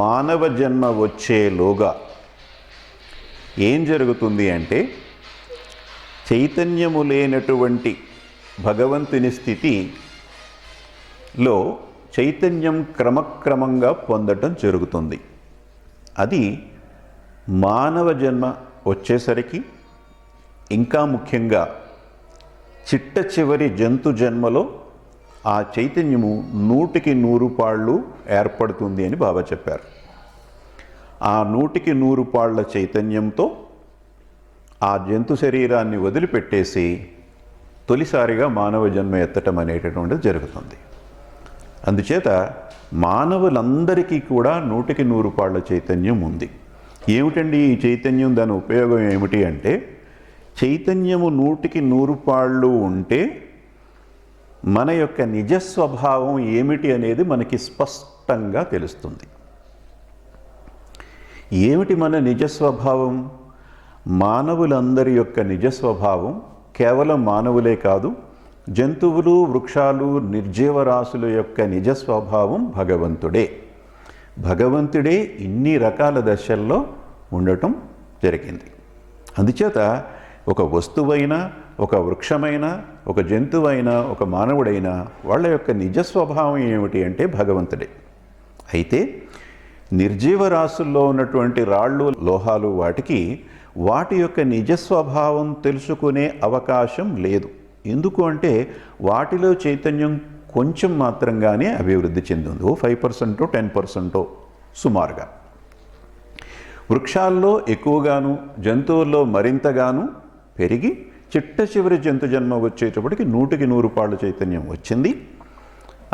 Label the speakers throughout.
Speaker 1: మానవ జన్మ వచ్చేలోగా ఏం జరుగుతుంది అంటే చైతన్యము లేనటువంటి భగవంతుని స్థితిలో చైతన్యం క్రమక్రమంగా పొందటం జరుగుతుంది. అది మానవ జన్మ వచ్చేసరికి, ఇంకా ముఖ్యంగా చిట్ట చివరి జంతు జన్మలో ఆ చైతన్యము 100కి 100 పాళ్ళు ఏర్పడుతుంది అని బాబా చెప్పారు. ఆ 100కి 100 పాళ్ళ చైతన్యంతో ఆ జంతు శరీరాన్ని వదిలిపెట్టేసి తొలిసారిగా మానవ జన్మ ఎత్తటం అనేటటువంటిది జరుగుతుంది. అందుచేత మానవులందరికీ కూడా 100కి 100 పాళ్ళ చైతన్యం ఉంది. ఏమిటండి ఈ చైతన్యం? దాని ఉపయోగం ఏమిటి అంటే, చైతన్యము 100కి 100 పాళ్ళు ఉంటే మన యొక్క నిజస్వభావం ఏమిటి అనేది మనకి స్పష్టంగా తెలుస్తుంది. ఏమిటి మన నిజస్వభావం? మానవులందరి యొక్క నిజస్వభావం కేవలం మానవులే కాదు, జంతువులు, వృక్షాలు, నిర్జీవరాశుల యొక్క నిజస్వభావం భగవంతుడే. భగవంతుడే ఇన్ని రకాల దశల్లో ఉండటం జరిగింది. అందుచేత ఒక వస్తువైనా, ఒక వృక్షమైనా, ఒక జంతువైనా, ఒక మానవుడైనా వాళ్ళ యొక్క నిజస్వభావం ఏమిటి అంటే భగవంతుడే. అయితే నిర్జీవరాశుల్లో ఉన్నటువంటి రాళ్ళు, లోహాలు వాటి యొక్క నిజస్వభావం తెలుసుకునే అవకాశం లేదు. ఎందుకు అంటే వాటిలో చైతన్యం కొంచెం మాత్రంగానే అభివృద్ధి చెందింది, 5% 10% సుమారుగా. వృక్షాల్లో ఎక్కువగాను, జంతువుల్లో మరింతగాను పెరిగి చిట్ట చివరి జంతు జన్మ వచ్చేటప్పటికి 100కి 100 పాళ్ళ చైతన్యం వచ్చింది.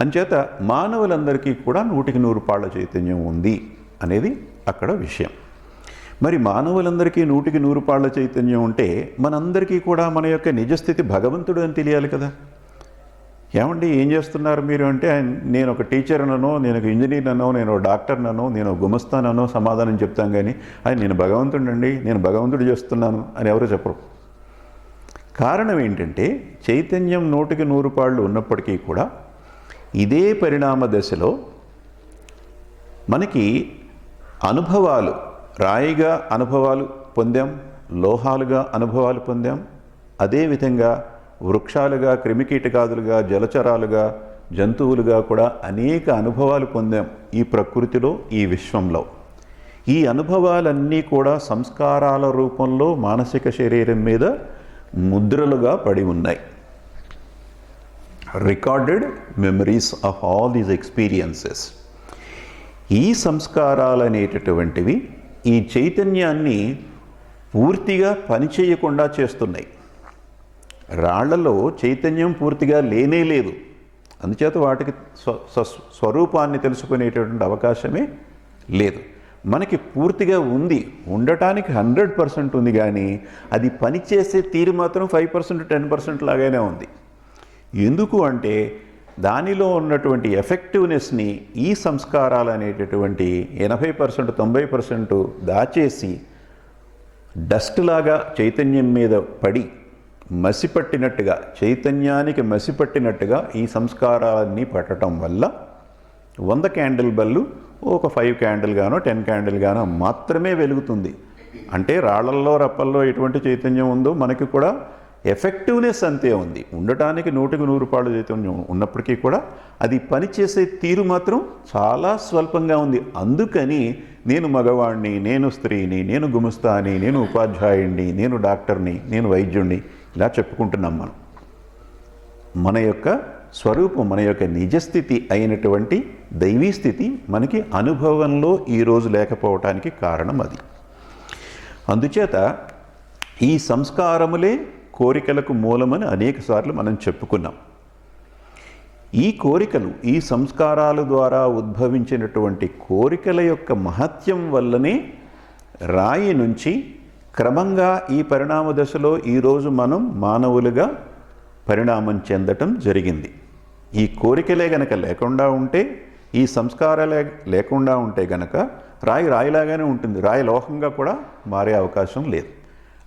Speaker 1: అంచేత మానవులందరికీ కూడా 100కి 100 పాళ్ళ చైతన్యం ఉంది అనేది అక్కడ విషయం. మరి మానవులందరికీ 100కి 100 పాళ్ళ చైతన్యం ఉంటే మనందరికీ కూడా మన యొక్క నిజస్థితి భగవంతుడు అని తెలియాలి కదా. ఏమండి ఏం చేస్తున్నారు మీరు అంటే, నేను ఒక టీచర్ననో, నేను ఒక ఇంజనీర్ననో, నేను ఒక డాక్టర్ననో, నేను ఒక గుమస్తాననో సమాధానం చెప్తాం కానీ నేను భగవంతుడండి, నేను భగవంతుడు చేస్తున్నాను అని ఎవరు చెప్పరు. కారణం ఏంటంటే చైతన్యం 100కి 100 పాళ్ళు ఉన్నప్పటికీ కూడా ఇదే పరిణామ దశలో మనకి అనుభవాలు, రాయిగా అనుభవాలు పొందాం, లోహాలుగా అనుభవాలు పొందాం, అదేవిధంగా వృక్షాలుగా, క్రిమికీటకాదులుగా, జలచరాలుగా, జంతువులుగా కూడా అనేక అనుభవాలు పొందాం ఈ ప్రకృతిలో, ఈ విశ్వంలో. ఈ అనుభవాలన్నీ కూడా సంస్కారాల రూపంలో మానసిక శరీరం మీద ముద్రలుగా పడి ఉన్నాయి. Recorded memories of all these experiences. ఈ సంస్కారాలు అనేటటువంటివి ఈ చైతన్యాన్ని పూర్తిగా పనిచేయకుండా చేస్తున్నాయి. రాళ్లలో చైతన్యం పూర్తిగా లేనే లేదు. అందుచేత వాటికి స్వరూపాన్ని తెలుసుకునేటటువంటి అవకాశమే లేదు. మనకి పూర్తిగా ఉంది, ఉండటానికి 100% ఉంది, కానీ అది పనిచేసే తీరు మాత్రం 5% 10% లాగానే ఉంది. ఎందుకు అంటే దానిలో ఉన్నటువంటి ఎఫెక్టివ్నెస్ని ఈ సంస్కారాలు అనేటటువంటి 80% 90% దాచేసి డస్ట్ లాగా చైతన్యం మీద పడి మసిపట్టినట్టుగా, చైతన్యానికి మసిపట్టినట్టుగా ఈ సంస్కారాలన్నీ పట్టడం వల్ల 100 క్యాండిల్ బల్లు ఒక 5 క్యాండిల్ గానో 10 క్యాండిల్ గానో మాత్రమే వెలుగుతుంది. అంటే రాళ్లల్లో, రప్పల్లో ఎటువంటి చైతన్యం ఉందో మనకి కూడా ఎఫెక్టివ్నెస్ అంతే ఉంది. ఉండటానికి 100కి 100 పాళ్ళు చైతన్యం ఉన్నప్పటికీ కూడా అది పనిచేసే తీరు మాత్రం చాలా స్వల్పంగా ఉంది. అందుకని నేను మగవాణ్ణి, నేను స్త్రీని, నేను గుమస్తాని, నేను ఉపాధ్యాయుణ్ణి, నేను డాక్టర్ని, నేను వైద్యుణ్ణి ఇలా చెప్పుకుంటున్నాం. మన యొక్క స్వరూపం, మన యొక్క నిజస్థితి అయినటువంటి దైవీ స్థితి మనకి అనుభవంలో ఈరోజు లేకపోవటానికి కారణం అది. అందుచేత ఈ సంస్కారములే కోరికలకు మూలమని అనేకసార్లు మనం చెప్పుకున్నాం. ఈ కోరికలు, ఈ సంస్కారాల ద్వారా ఉద్భవించినటువంటి కోరికల యొక్క మహత్యం వల్లనే రాయి నుంచి క్రమంగా ఈ పరిణామ దశలో ఈరోజు మనం మానవులుగా పరిణామం చెందటం జరిగింది. ఈ కోరికలే గనక లేకుండా ఉంటే, ఈ సంస్కారాలే లేకుండా ఉంటే గనక రాయి రాయిలాగానే ఉంటుంది, రాయి లోహంగా కూడా మారే అవకాశం లేదు.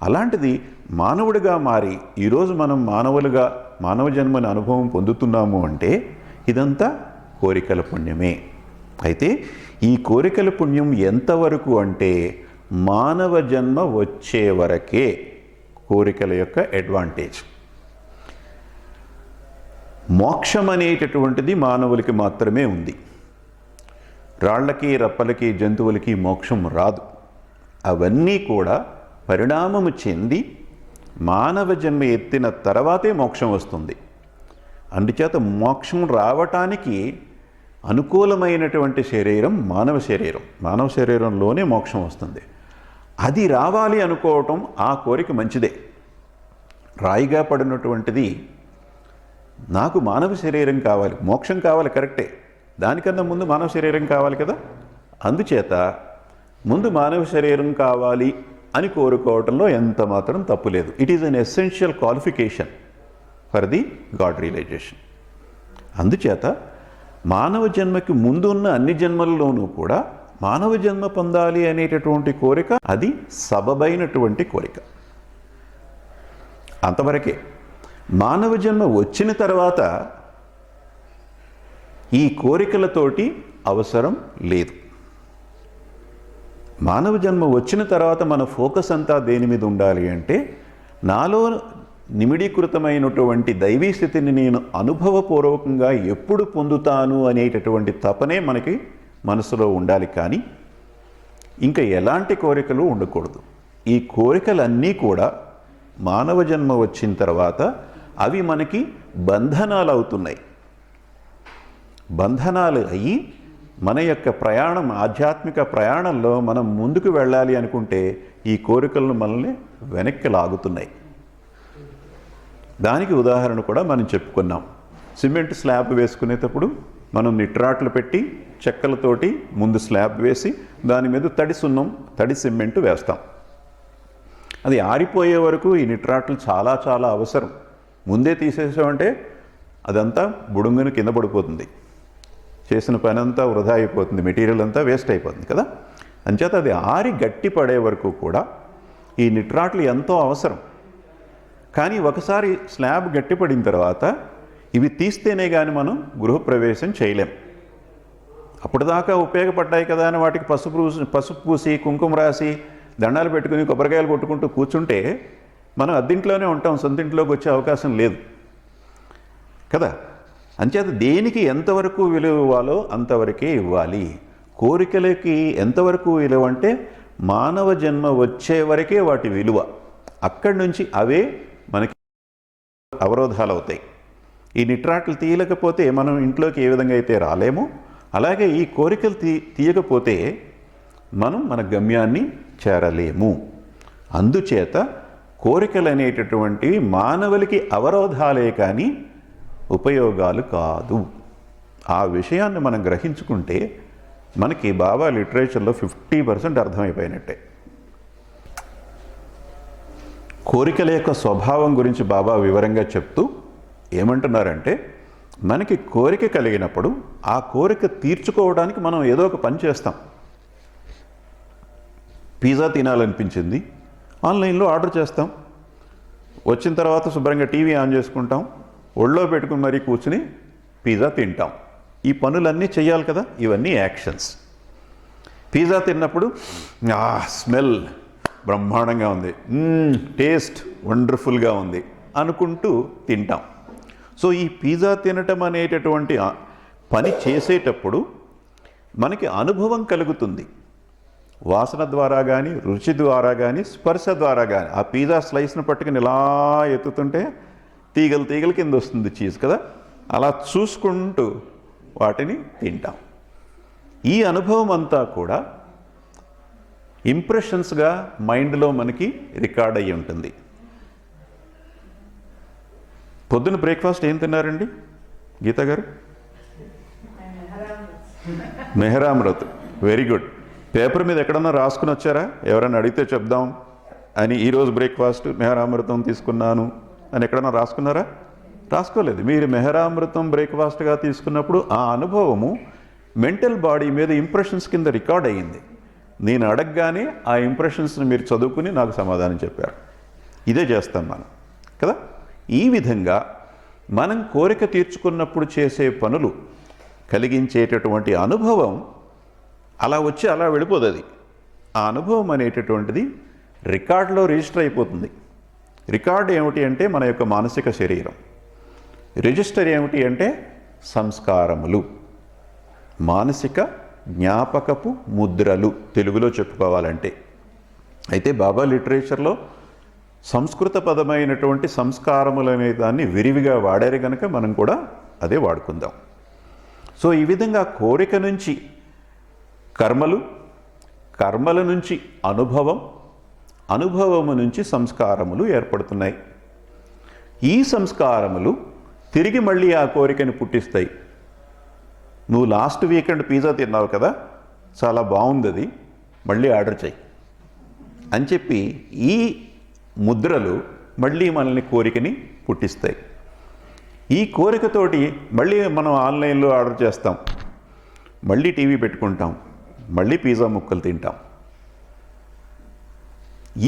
Speaker 1: అలాంటిది మానవుడిగా మారి ఈరోజు మనం మానవులుగా మానవ జన్మని అనుభవం పొందుతున్నాము అంటే ఇదంతా కోరికల పుణ్యమే. అయితే ఈ కోరికల పుణ్యం ఎంతవరకు అంటే మానవ జన్మ వచ్చే వరకే కోరికల యొక్క అడ్వాంటేజ్. మోక్షం అనేటటువంటిది మానవులకి మాత్రమే ఉంది. రాళ్లకి, రప్పలకి, జంతువులకి మోక్షం రాదు. అవన్నీ కూడా పరిణామము చెంది మానవ జన్మ ఎత్తిన తర్వాతే మోక్షం వస్తుంది. అందుచేత మోక్షం రావటానికి అనుకూలమైనటువంటి శరీరం మానవ శరీరం. మానవ శరీరంలోనే మోక్షం వస్తుంది. అది రావాలి అనుకోవటం ఆ కోరిక మంచిదే. రాయిగా పడినటువంటిది నాకు మానవ శరీరం కావాలి, మోక్షం కావాలి, కరెక్టే. దానికన్నా ముందు మానవ శరీరం కావాలి కదా. అందుచేత ముందు మానవ శరీరం కావాలి అని కోరుకోవటంలో ఎంత మాత్రం తప్పు లేదు. It is an essential qualification for the God realisation. అందుచేత మానవ జన్మకి ముందు ఉన్న అన్ని జన్మల్లోనూ కూడా మానవ జన్మ పొందాలి అనేటటువంటి కోరిక అది సబబైనటువంటి కోరిక. అంతవరకే. మానవ జన్మ వచ్చిన తర్వాత ఈ కోరికలతోటి అవసరం లేదు. మానవ జన్మ వచ్చిన తర్వాత మన ఫోకస్ అంతా దేని మీద ఉండాలి అంటే నాలో నిమిడీకృతమైనటువంటి దైవీ స్థితిని నేను అనుభవపూర్వకంగా ఎప్పుడు పొందుతాను అనేటటువంటి తపనే మనకి మనసులో ఉండాలి. కానీ ఇంకా ఎలాంటి కోరికలు ఉండకూడదు. ఈ కోరికలన్నీ కూడా మానవ జన్మ వచ్చిన తర్వాత అవి మనకి బంధనాలు అవుతున్నాయి. బంధనాలు అయ్యి మన యొక్క ప్రయాణం, ఆధ్యాత్మిక ప్రయాణంలో మనం ముందుకు వెళ్ళాలి అనుకుంటే ఈ కోరికలను మనల్ని వెనక్కి లాగుతున్నాయి. దానికి ఉదాహరణ కూడా మనం చెప్పుకున్నాం. సిమెంట్ స్లాబ్ వేసుకునేటప్పుడు మనం నిట్రాట్లు పెట్టి చెక్కలతోటి ముందు స్లాబ్ వేసి దాని మీద తడి సున్నం, తడి సిమెంట్ వేస్తాం. అది ఆరిపోయే వరకు ఈ నిట్రాట్లు చాలా చాలా అవసరం. ముందే తీసేసామంటే అదంతా బుడుంగుని కింద పడిపోతుంది, చేసిన పని అంతా వృధా అయిపోతుంది, మెటీరియల్ అంతా వేస్ట్ అయిపోతుంది కదా. అంచేత అది ఆరి గట్టి పడే వరకు కూడా ఈ నిట్రాట్లు ఎంతో అవసరం. కానీ ఒకసారి స్లాబ్ గట్టిపడిన తర్వాత ఇవి తీస్తేనే కానీ మనం గృహప్రవేశం చేయలేం. అప్పటిదాకా ఉపయోగపడ్డాయి కదా అని వాటికి పసుపు పూసి కుంకుమ రాసి దండాలు పెట్టుకుని కొబ్బరికాయలు కొట్టుకుంటూ కూర్చుంటే మనం అద్దింట్లోనే ఉంటాం, సొంతింట్లోకి వచ్చే అవకాశం లేదు కదా. అంచేత దేనికి ఎంతవరకు విలువ ఇవ్వాలో అంతవరకే ఇవ్వాలి. కోరికలకి ఎంతవరకు విలువ అంటే మానవ జన్మ వచ్చే వరకే వాటి విలువ. అక్కడి నుంచి అవే మనకి అవరోధాలు అవుతాయి. ఈ నిట్రాట్లు తీయలేకపోతే మనం ఇంట్లోకి ఏ విధంగా అయితే రాలేమో అలాగే ఈ కోరికలు తీయకపోతే మనం మన గమ్యాన్ని చేరలేము. అందుచేత కోరికలు అనేటటువంటివి మానవులకి అవరోధాలే కానీ ఉపయోగాలు కాదు. ఆ విషయాన్ని మనం గ్రహించుకుంటే మనకి బాబా లిటరేచర్లో 50% అర్థమైపోయినట్టే. కోరికల యొక్క స్వభావం గురించి బాబా వివరంగా చెప్తూ ఏమంటున్నారంటే మనకి కోరిక కలిగినప్పుడు ఆ కోరిక తీర్చుకోవడానికి మనం ఏదో ఒక పని చేస్తాం. పిజ్జా తినాలనిపించింది, ఆన్లైన్లో ఆర్డర్ చేస్తాం. వచ్చిన తర్వాత శుభ్రంగా టీవీ ఆన్ చేసుకుంటాం, ఒళ్ళో పెట్టుకుని మరీ కూర్చుని పిజ్జా తింటాం. ఈ పనులన్నీ చేయాలి కదా. ఇవన్నీ యాక్షన్స్. పిజ్జా తిన్నప్పుడు స్మెల్ బ్రహ్మాండంగా ఉంది, టేస్ట్ వండర్ఫుల్గా ఉంది అనుకుంటూ తింటాం. సో ఈ పిజ్జా తినటం అనేటటువంటి పని చేసేటప్పుడు మనకి అనుభవం కలుగుతుంది. వాసన ద్వారా కానీ, రుచి ద్వారా కానీ, స్పర్శ ద్వారా కానీ. ఆ పిజ్జా స్లైస్ను పట్టుకుని ఇలా ఎత్తుతుంటే తీగలు తీగలు కింద వస్తుంది చీజ్ కదా. అలా చూసుకుంటూ వాటిని తింటాం. ఈ అనుభవం అంతా కూడా ఇంప్రెషన్స్గా మైండ్లో మనకి రికార్డ్ అయ్యి ఉంటుంది. పొద్దున బ్రేక్ఫాస్ట్ ఏం తిన్నారండి గీత గారు? మెహరామృత్. Very good. పేపర్ మీద ఎక్కడన్నా రాసుకుని వచ్చారా? ఎవరైనా అడిగితే చెప్దాం అని ఈరోజు బ్రేక్ఫాస్ట్ మెహరామృతం తీసుకున్నాను అని ఎక్కడన్నా రాసుకున్నారా? రాసుకోలేదు. మీరు మెహరామృతం బ్రేక్ఫాస్ట్గా తీసుకున్నప్పుడు ఆ అనుభవము మెంటల్ బాడీ మీద ఇంప్రెషన్స్ కింద రికార్డ్ అయ్యింది. నేను అడగగానే ఆ ఇంప్రెషన్స్ని మీరు చదువుకుని నాకు సమాధానం చెప్పారు. ఇదే చేస్తాం మనం కదా. ఈ విధంగా మనం కోరిక తీర్చుకున్నప్పుడు చేసే పనులు కలిగించేటటువంటి అనుభవం అలా వచ్చి అలా వెళ్ళిపోదు. అది ఆ అనుభవం అనేటటువంటిది రికార్డులో రిజిస్టర్ అయిపోతుంది. రికార్డు ఏమిటి అంటే మన యొక్క మానసిక శరీరం, రిజిస్టర్ ఏమిటి అంటే సంస్కారములు, మానసిక జ్ఞాపకపు ముద్రలు తెలుగులో చెప్పుకోవాలంటే. అయితే బాబా లిటరేచర్లో సంస్కృత పదమైనటువంటి సంస్కారములు అనే దాన్ని విరివిగా వాడారు కనుక మనం కూడా అదే వాడుకుందాం. సో ఈ విధంగా కోరిక నుంచి కర్మలు, కర్మల నుంచి అనుభవం, అనుభవము నుంచి సంస్కారములు ఏర్పడుతున్నాయి. ఈ సంస్కారములు తిరిగి మళ్ళీ ఆ కోరికని పుట్టిస్తాయి. నువ్వు లాస్ట్ వీకెండ్ పిజ్జా తిన్నావు కదా, చాలా బాగుంది, అది మళ్ళీ ఆర్డర్ చేయి అని చెప్పి ఈ ముద్రలు మళ్ళీ మనల్ని కోరికని పుట్టిస్తాయి. ఈ కోరికతోటి మళ్ళీ మనం ఆన్లైన్లో ఆర్డర్ చేస్తాం, మళ్ళీ టీవీ పెట్టుకుంటాం, మళ్ళీ పిజ్జా ముక్కలు తింటాం.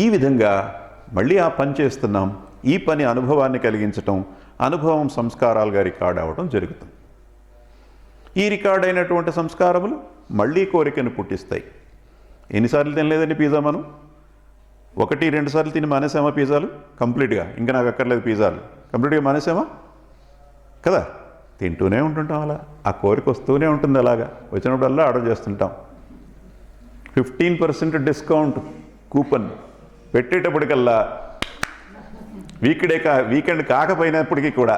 Speaker 1: ఈ విధంగా మళ్ళీ ఆ పని చేస్తున్నాం. ఈ పని అనుభవాన్ని కలిగించటం, అనుభవం సంస్కారాలుగా రికార్డ్ అవ్వడం జరుగుతుంది. ఈ రికార్డ్ అయినటువంటి సంస్కారములు మళ్ళీ కోరికను పుట్టిస్తాయి. ఎన్నిసార్లు తినలేదండి పిజ్జా మనం? 1-2 సార్లు తిని మానేసామా పిజ్జాలు కంప్లీట్గా? ఇంకా నాకు అక్కర్లేదు పిజ్జాలు కంప్లీట్గా మానేసామా కదా? తింటూనే ఉంటుంటాం, అలా ఆ కోరిక వస్తూనే ఉంటుంది. అలాగా వచ్చినప్పుడల్లా ఆర్డర్ చేస్తుంటాం. 15% డిస్కౌంట్ కూపన్ పెట్టేటప్పటికల్లా వీకెండ్ కాకపోయినప్పటికీ కూడా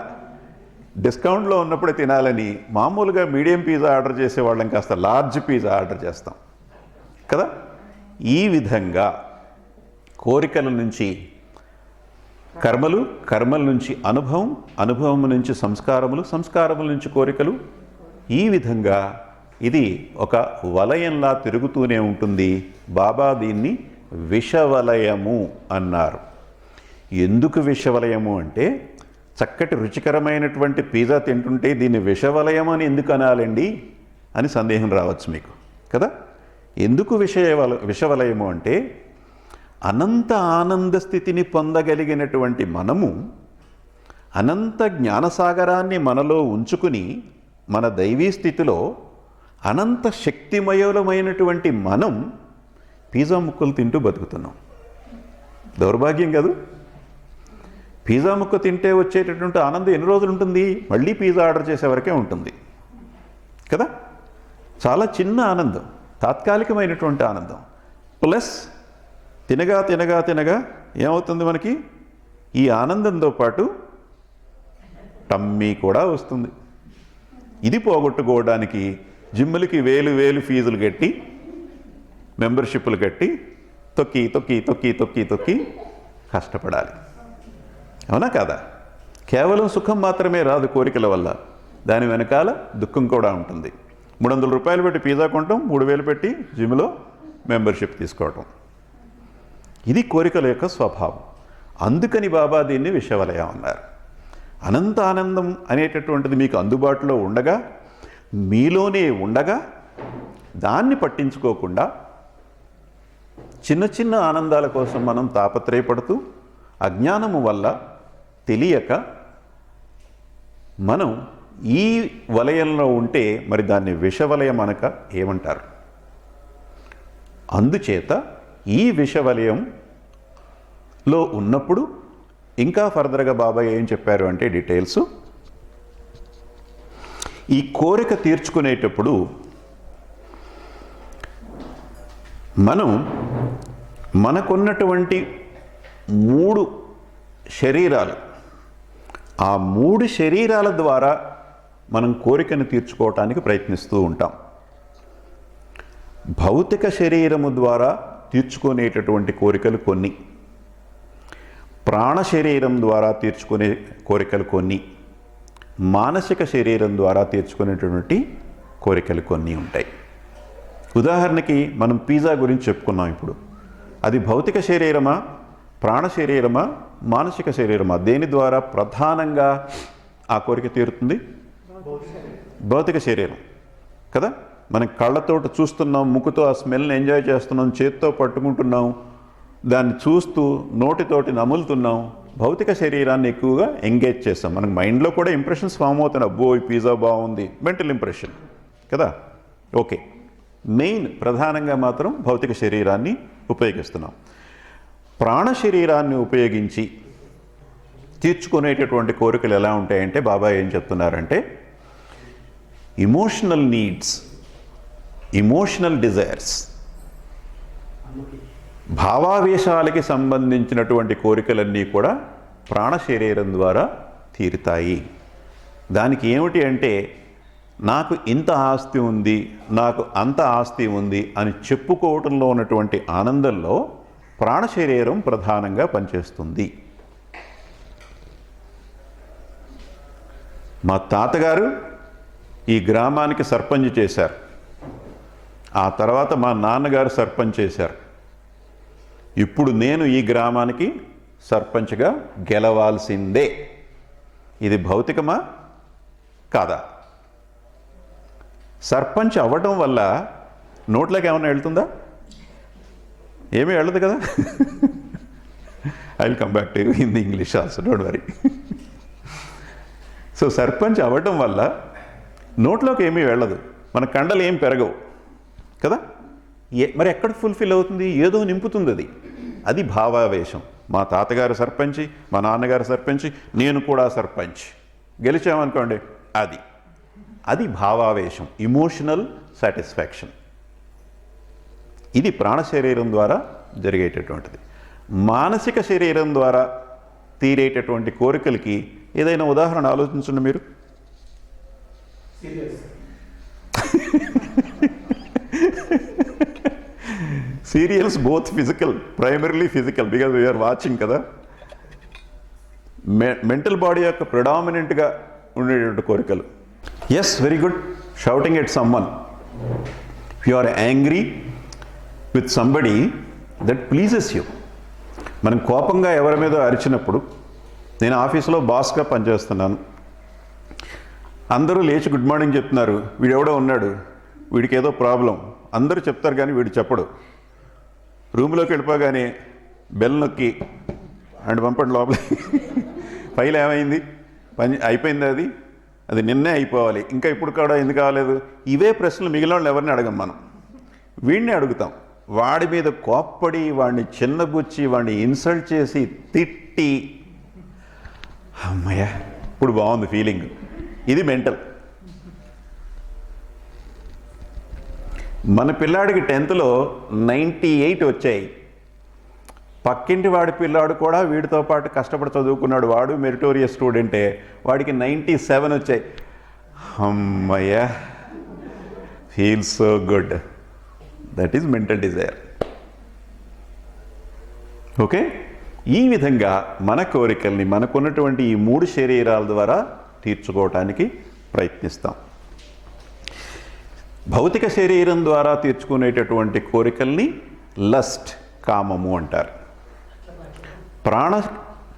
Speaker 1: డిస్కౌంట్లో ఉన్నప్పుడే తినాలని మామూలుగా మీడియం పిజ్జా ఆర్డర్ చేసేవాళ్ళం కాస్త లార్జ్ పిజ్జా ఆర్డర్ చేస్తాం కదా. ఈ విధంగా కోరికల నుంచి కర్మలు, కర్మల నుంచి అనుభవం, అనుభవం నుంచి సంస్కారములు, సంస్కారముల నుంచి కోరికలు, ఈ విధంగా ఇది ఒక వలయంలా తిరుగుతూనే ఉంటుంది. బాబా దీన్ని విషవలయము అన్నారు. ఎందుకు విషవలయము అంటే, చక్కటి రుచికరమైనటువంటి పిజ్జా తింటుంటే దీన్ని విషవలయం అని ఎందుకు అనాలండి అని సందేహం రావచ్చు మీకు కదా. ఎందుకు విషవలయము అంటే, అనంత ఆనంద స్థితిని పొందగలిగినటువంటి మనము అనంత జ్ఞానసాగరాన్ని మనలో ఉంచుకుని మన దైవీ స్థితిలో అనంత శక్తిమయులమైనటువంటి మనం పిజ్జా ముక్కలు తింటూ బతుకుతున్నాం. దౌర్భాగ్యం కాదు? పిజ్జా ముక్క తింటే వచ్చేటటువంటి ఆనందం ఎన్ని రోజులు ఉంటుంది? మళ్ళీ పిజ్జా ఆర్డర్ చేసే వరకే ఉంటుంది కదా. చాలా చిన్న ఆనందం, తాత్కాలికమైనటువంటి ఆనందం. ప్లస్ తినగా తినగా తినగా ఏమవుతుంది మనకి? ఈ ఆనందంతో పాటు టమ్మీ కూడా వస్తుంది. ఇది పోగొట్టుకోవడానికి జిమ్ములకి వేలు ఫీజులు కట్టి, మెంబర్షిప్లు కట్టి తొక్కి తొక్కి తొక్కి తొక్కి తొక్కి కష్టపడాలి. అవునా కాదా? కేవలం సుఖం మాత్రమే రాదు కోరికల వల్ల, దాని వెనకాల దుఃఖం కూడా ఉంటుంది. 300 రూపాయలు పెట్టి పిజ్జా కొంటాం, 3000 పెట్టి జిమ్లో మెంబర్షిప్ తీసుకోవటం. ఇది కోరికల యొక్క స్వభావం. అందుకని బాబా దీన్ని విషవలయం అన్నారు. అనంత ఆనందం అనేటటువంటిది మీకు అందుబాటులో ఉండగా, మీలోనే ఉండగా, దాన్ని పట్టించుకోకుండా చిన్న చిన్న ఆనందాల కోసం మనం తాపత్రయపడుతూ, అజ్ఞానము వల్ల తెలియక మనం ఈ వలయంలో ఉంటే మరి దాన్ని విషవలయం అనక ఏమంటారు? అందుచేత ఈ విషవలయంలో ఉన్నప్పుడు ఇంకా ఫర్దర్గా బాబా ఏం చెప్పారు అంటే డీటెయిల్స్, ఈ కోరిక తీర్చుకునేటప్పుడు మనం మనకున్నటువంటి 3 శరీరాలు, ఆ 3 శరీరాల ద్వారా మనం కోరికను తీర్చుకోవటానికి ప్రయత్నిస్తూ ఉంటాం. భౌతిక శరీరము ద్వారా తీర్చుకునేటటువంటి కోరికలు కొన్ని, ప్రాణ శరీరం ద్వారా తీర్చుకునే కోరికలు కొన్ని, మానసిక శరీరం ద్వారా తీర్చుకునేటటువంటి కోరికలు కొన్ని ఉంటాయి. ఉదాహరణకి మనం పిజ్జా గురించి చెప్పుకున్నాం. ఇప్పుడు అది భౌతిక శరీరమా, ప్రాణ శరీరమా, మానసిక శరీరమా? దేని ద్వారా ప్రధానంగా ఆ కోరిక తీరుతుంది? భౌతిక శరీరం కదా. మనం కళ్ళతోటి చూస్తున్నాం, ముక్కుతో ఆ స్మెల్ని ఎంజాయ్ చేస్తున్నాం, చేత్తో పట్టుకుంటున్నాం, దాన్ని చూస్తూ నోటితోటి నములుతున్నాం. భౌతిక శరీరాన్ని ఎక్కువగా ఎంగేజ్ చేస్తాం. మనకు మైండ్లో కూడా ఇంప్రెషన్స్ ఫామ్ అవుతున్నాయి. అబ్బో ఈ పిజ్జా బాగుంది, మెంటల్ ఇంప్రెషన్ కదా. ఓకే, మెయిన్ ప్రధానంగా మాత్రం భౌతిక శరీరాన్ని ఉపయోగిస్తున్నాం. ప్రాణ శరీరాన్ని ఉపయోగించి తీర్చుకునేటటువంటి కోరికలు ఎలా ఉంటాయంటే బాబా ఏం చెప్తున్నారంటే, ఇమోషనల్ నీడ్స్, ఇమోషనల్ డిజైర్స్, భావావేశాలకి సంబంధించినటువంటి కోరికలన్నీ కూడా ప్రాణ శరీరం ద్వారా తీరుతాయి. దానికి ఏమిటి అంటే, నాకు ఇంత ఆస్తి ఉంది, నాకు అంత ఆస్తి ఉంది అని చెప్పుకోవటంలో ఉన్నటువంటి ఆనందంలో ప్రాణ శరీరం ప్రధానంగా పనిచేస్తుంది. మా తాతగారు ఈ గ్రామానికి సర్పంచ్ చేశారు, ఆ తర్వాత మా నాన్నగారు సర్పంచ్ చేశారు, ఇప్పుడు నేను ఈ గ్రామానికి సర్పంచ్గా గెలవాల్సిందే. ఇది భౌతికమా కాదా? సర్పంచ్ అవ్వడం వల్ల నోట్లోకి ఏమైనా వెళ్తుందా? ఏమీ వెళ్ళదు కదా. I will come back to you in the English also, don't worry. So sarpanch అవ్వడం వల్ల నోట్లోకి ఏమీ వెళ్ళదు, మన కండలు ఏం పెరగవు కదా. మరి ఎక్కడ ఫుల్ఫిల్ అవుతుంది? ఏదో నింపుతుంది అది. అది భావావేశం. మా తాతగారు సర్పంచి, మా నాన్నగారు సర్పంచి, నేను కూడా సర్పంచ్, గెలిచామనుకోండి, అది భావావేశం, ఇమోషనల్ సాటిస్ఫాక్షన్. ఇది ప్రాణ శరీరం ద్వారా జరిగేటటువంటిది. మానసిక శరీరం ద్వారా తీరేటటువంటి కోరికలకి ఏదైనా ఉదాహరణ ఆలోచించండి మీరు. Serials both physical, primarily physical, because we're watching కదా. మెంటల్ బాడీ యొక్క ప్రిడామినెంట్గా ఉండేటువంటి కోరికలు. Yes, very good. Shouting at someone. You are angry with somebody that pleases you. మనం కోపంగా ఎవరి మీద అరిచినప్పుడు, నేను ఆఫీసులో బాస్గా పనిచేస్తున్నాను, అందరూ లేచి గుడ్ మార్నింగ్ చెప్తున్నారు, వీడెవడో ఉన్నాడు, వీడికి ఏదో ప్రాబ్లం అందరూ చెప్తారు కానీ వీడు చెప్పడు. రూమ్లోకి వెళ్ళిపోగానే బెల్ నొక్కి అండ్ పంపండి లోపల, ఫైల్ ఏమైంది, పని అయిపోయింది, అది నిన్నే అయిపోవాలి, ఇంకా ఇప్పుడు కూడా ఎందుకు కాలేదు. ఇవే ప్రశ్నలు మిగిలిన వాళ్ళు ఎవరిని అడగం, మనం వీడిని అడుగుతాం. వాడి మీద కోప్పడి, వాడిని చిన్నబుచ్చి, వాడిని ఇన్సల్ట్ చేసి, తిట్టి, అమ్మయ్య ఇప్పుడు బాగుంది ఫీలింగ్. ఇది మెంటల్. మన పిల్లాడికి 10th లో 98 వచ్చాయి. పక్కింటి వాడి పిల్లాడు కూడా వీడితో పాటు కష్టపడి చదువుకున్నాడు, వాడు మెరిటోరియస్ స్టూడెంటే, వాడికి 97 వచ్చాయి. అమ్మయ్య, feel so good. That is mental desire. Okay, ఈ విధంగా మన కోరికల్ని మనకున్నటువంటి ఈ 3 శరీరాల ద్వారా తీర్చుకోవటానికి ప్రయత్నిస్తాం. భౌతిక శరీరం ద్వారా తీర్చుకునేటటువంటి కోరికల్ని లస్ట్, కామము అంటారు.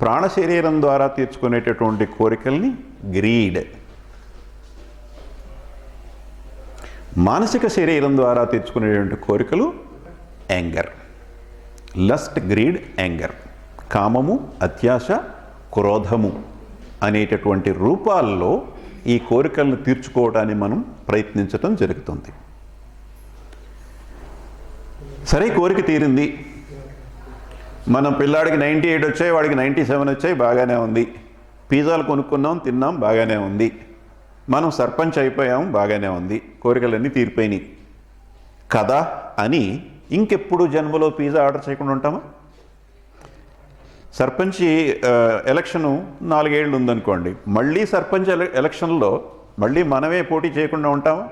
Speaker 1: ప్రాణ శరీరం ద్వారా తీర్చుకునేటటువంటి కోరికల్ని గ్రీడ్. మానసిక శరీరం ద్వారా తీర్చుకునేటువంటి కోరికలు యాంగర్. Lust, greed, anger. కామము, అత్యాశ, క్రోధము అనేటటువంటి రూపాల్లో ఈ కోరికలను తీర్చుకోవడానికి మనం ప్రయత్నించటం జరుగుతుంది. సరే, కోరిక తీరింది, మనం పిల్లాడికి 98 వచ్చాయి, వాడికి 97 వచ్చాయి, బాగానే ఉంది. పిజ్జాలు కొనుక్కున్నాం, తిన్నాం, బాగానే ఉంది. మనం సర్పంచ్ అయిపోయాం, బాగానే ఉంది, కోరికలన్నీ తీరిపోయినాయి కదా అని ఇంకెప్పుడు జన్మలో పిజ్జా ఆర్డర్ చేయకుండా ఉంటామా? సర్పంచ్ ఎలక్షను 4 ఏళ్ళు ఉందనుకోండి, మళ్ళీ సర్పంచ్ ఎలక్షన్లో మళ్ళీ మనమే పోటీ చేయకుండా ఉంటామా?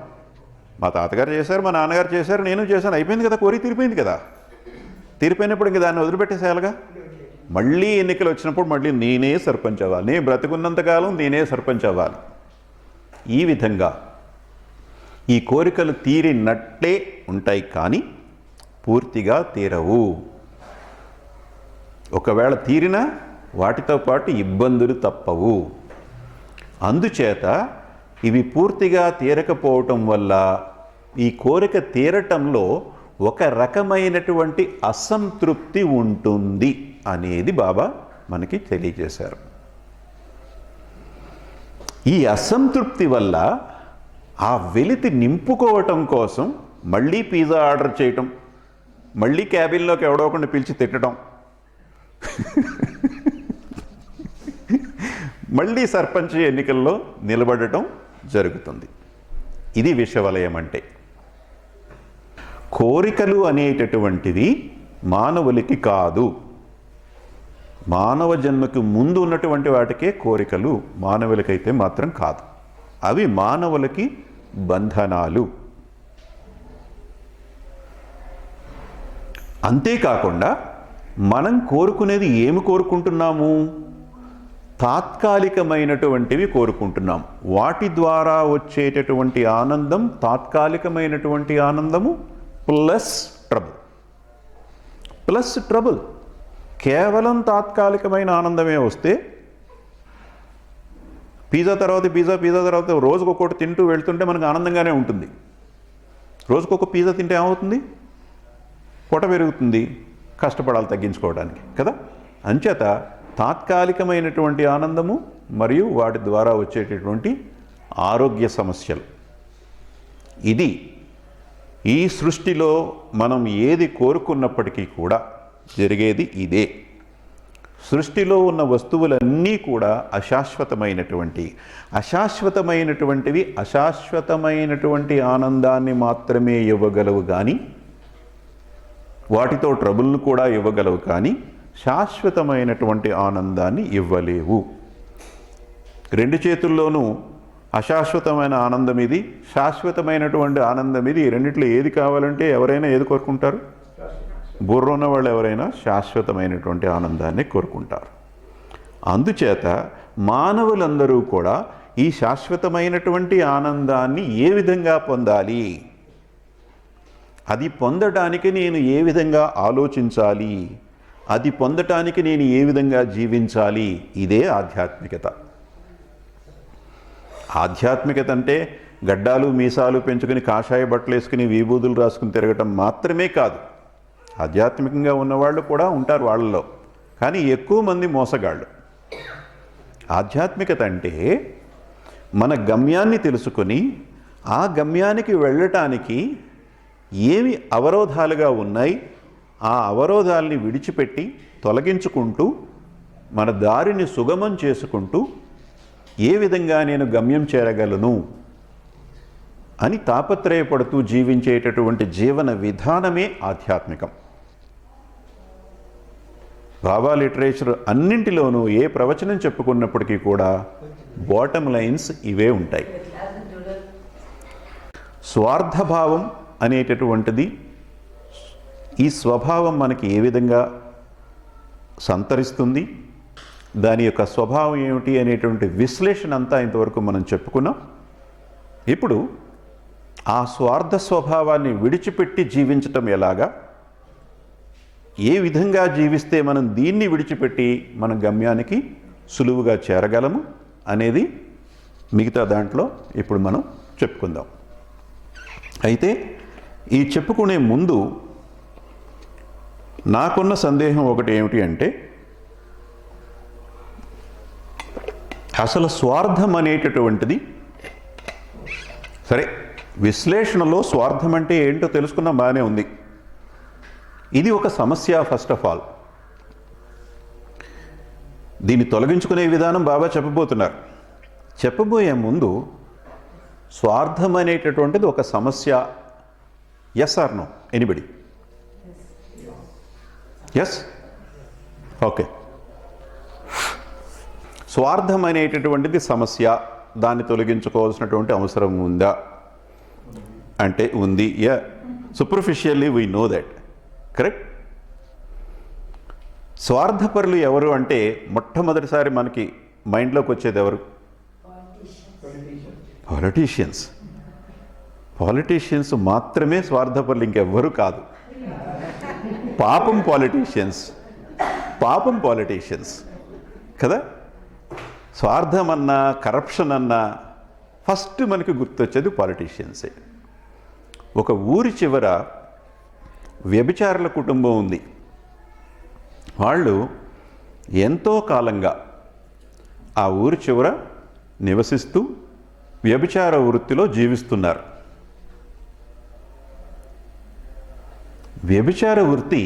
Speaker 1: మా తాతగారు చేశారు, మా నాన్నగారు చేశారు, నేను చేశాను, అయిపోయింది కదా, కోరిక తీరిపోయింది కదా. తీరిపోయినప్పుడు ఇంక దాన్ని వదిలిపెట్టేసేయాలిగా. మళ్ళీ ఎన్నికలు వచ్చినప్పుడు మళ్ళీ నేనే సర్పంచ్ అవ్వాలి, నేను బ్రతికున్నంతకాలం నేనే సర్పంచ్ అవ్వాలి. ఈ విధంగా ఈ కోరికలు తీరినట్లే ఉంటాయి కానీ పూర్తిగా తీరవు. ఒకవేళ తీరినా వాటితో పాటు ఇబ్బందులు తప్పవు. అందుచేత ఇవి పూర్తిగా తీరకపోవటం వల్ల ఈ కోరిక తీరటంలో ఒక రకమైనటువంటి అసంతృప్తి ఉంటుంది అనేది బాబా మనకి తెలియజేశారు. ఈ అసంతృప్తి వల్ల ఆ వెలితి నింపుకోవటం కోసం మళ్ళీ పిజ్జా ఆర్డర్ చేయటం, మళ్ళీ క్యాబిన్లోకి ఎవడో ఒకరిని పిలిచి తిట్టడం, మళ్ళీ సర్పంచ్ ఎన్నికల్లో నిలబడటం జరుగుతుంది. ఇది విషవలయం అంటే. కోరికలు అనేటటువంటివి మానవులకి కాదు. మానవ జన్మకి ముందు ఉన్నటువంటి వాటికే కోరికలు, మానవులకైతే మాత్రం కాదు. అవి మానవులకి బంధనాలు. అంతేకాకుండా మనం కోరుకునేది ఏమి కోరుకుంటున్నాము? తాత్కాలికమైనటువంటివి కోరుకుంటున్నాం. వాటి ద్వారా వచ్చేటటువంటి ఆనందం తాత్కాలికమైనటువంటి ఆనందము ప్లస్ ట్రబుల్. Plus trouble. కేవలం తాత్కాలికమైన ఆనందమే వస్తే పిజ్జా తర్వాత రోజుకు ఒక్కొక్కటి తింటూ వెళ్తుంటే మనకు ఆనందంగానే ఉంటుంది. రోజుకొక పిజ్జా తింటే ఏమవుతుంది? పొట్ట పెరుగుతుంది, కష్టపడాలి తగ్గించుకోవడానికి కదా. అంచేత తాత్కాలికమైనటువంటి ఆనందము మరియు వాటి ద్వారా వచ్చేటటువంటి ఆరోగ్య సమస్యలు, ఇది ఈ సృష్టిలో మనం ఏది కోరుకున్నప్పటికీ కూడా జరిగేది ఇదే. సృష్టిలో ఉన్న వస్తువులన్నీ కూడా అశాశ్వతమైనటువంటివి. అశాశ్వతమైనటువంటి ఆనందాన్ని మాత్రమే ఇవ్వగలవు కానీ, వాటితో ట్రబుల్ను కూడా ఇవ్వగలవు కానీ శాశ్వతమైనటువంటి ఆనందాన్ని ఇవ్వలేవు. రెండు చేతుల్లోనూ అశాశ్వతమైన ఆనందం ఇది, శాశ్వతమైనటువంటి ఆనందం ఇది. ఈ రెండిట్లో ఏది కావాలంటే ఎవరైనా ఏది కోరుకుంటారు? బుర్ర ఉన్న వాళ్ళు ఎవరైనా శాశ్వతమైనటువంటి ఆనందాన్ని కోరుకుంటారు. అందుచేత మానవులందరూ కూడా ఈ శాశ్వతమైనటువంటి ఆనందాన్ని ఏ విధంగా పొందాలి, అది పొందడానికి నేను ఏ విధంగా ఆలోచించాలి, అది పొందటానికి నేను ఏ విధంగా జీవించాలి, ఇదే ఆధ్యాత్మికత. ఆధ్యాత్మికత అంటే గడ్డాలు మీసాలు పెంచుకుని కాషాయ బట్టలు వేసుకుని విభూతులు రాసుకుని తిరగటం మాత్రమే కాదు. ఆధ్యాత్మికంగా ఉన్నవాళ్ళు కూడా ఉంటారు వాళ్ళలో, కానీ ఎక్కువ మంది మోసగాళ్ళు. ఆధ్యాత్మికత అంటే మన గమ్యాన్ని తెలుసుకొని ఆ గమ్యానికి వెళ్ళటానికి ఏమి అవరోధాలుగా ఉన్నాయి, ఆ అవరోధాలని విడిచిపెట్టి తొలగించుకుంటూ మన దారిని సుగమం చేసుకుంటూ ఏ విధంగా నేను గమ్యం చేరగలను అని తాపత్రయపడుతూ జీవించేటటువంటి జీవన విధానమే ఆధ్యాత్మికం. బాబా లిటరేచర్ అన్నింటిలోనూ ఏ ప్రవచనం చెప్పుకున్నప్పటికీ కూడా బాటమ్ లైన్స్ ఇవే ఉంటాయి. స్వార్థభావం అనేటటువంటిది, ఈ స్వభావం మనకి ఏ విధంగా సంతరిస్తుంది, దాని యొక్క స్వభావం ఏమిటి అనేటువంటి విశ్లేషణ అంతా ఇంతవరకు మనం చెప్పుకున్నాం. ఇప్పుడు ఆ స్వార్థ స్వభావాన్ని విడిచిపెట్టి జీవించటం ఎలాగా, ఏ విధంగా జీవిస్తే మనం దీన్ని విడిచిపెట్టి మన గమ్యానికి సులువుగా చేరగలము అనేది మిగతా దాంట్లో ఇప్పుడు మనం చెప్పుకుందాం. అయితే ఈ చెప్పుకునే ముందు నాకున్న సందేహం ఒకటి ఏమిటి అంటే, అసలు స్వార్థం అనేటటువంటిది, సరే విశ్లేషణలో స్వార్థం అంటే ఏంటో తెలుసుకున్నాం, బాగానే ఉంది. ఇది ఒక సమస్య. ఫస్ట్ ఆఫ్ ఆల్ దీన్ని తొలగించుకునే విధానం బాబా చెప్పబోతున్నారు. చెప్పబోయే ముందు స్వార్థం అనేటటువంటిది ఒక సమస్య. Yes or no? Anybody? Yes? Okay. స్వార్థం అనేటటువంటిది సమస్య, దాన్ని తొలగించుకోవాల్సినటువంటి అవసరం ఉందా అంటే ఉంది. Yeah, superficially we know that. Correct. స్వార్థపరులు ఎవరు అంటే మొట్టమొదటిసారి మనకి మైండ్లోకి వచ్చేది ఎవరు? పాలిటీషియన్స్. పాలిటీషియన్స్ మాత్రమే స్వార్థపరులు, ఇంకెవ్వరూ కాదు. పాపం పాలిటీషియన్స్ కదా. స్వార్థం అన్నా కరప్షన్ అన్నా ఫస్ట్ మనకి గుర్తొచ్చేది పాలిటీషియన్సే. ఒక ఊరి చివర వ్యభిచారుల కుటుంబం ఉంది. వాళ్ళు ఎంతో కాలంగా ఆ ఊరి చివర నివసిస్తూ వ్యభిచార వృత్తిలో జీవిస్తున్నారు. వ్యభిచార వృత్తి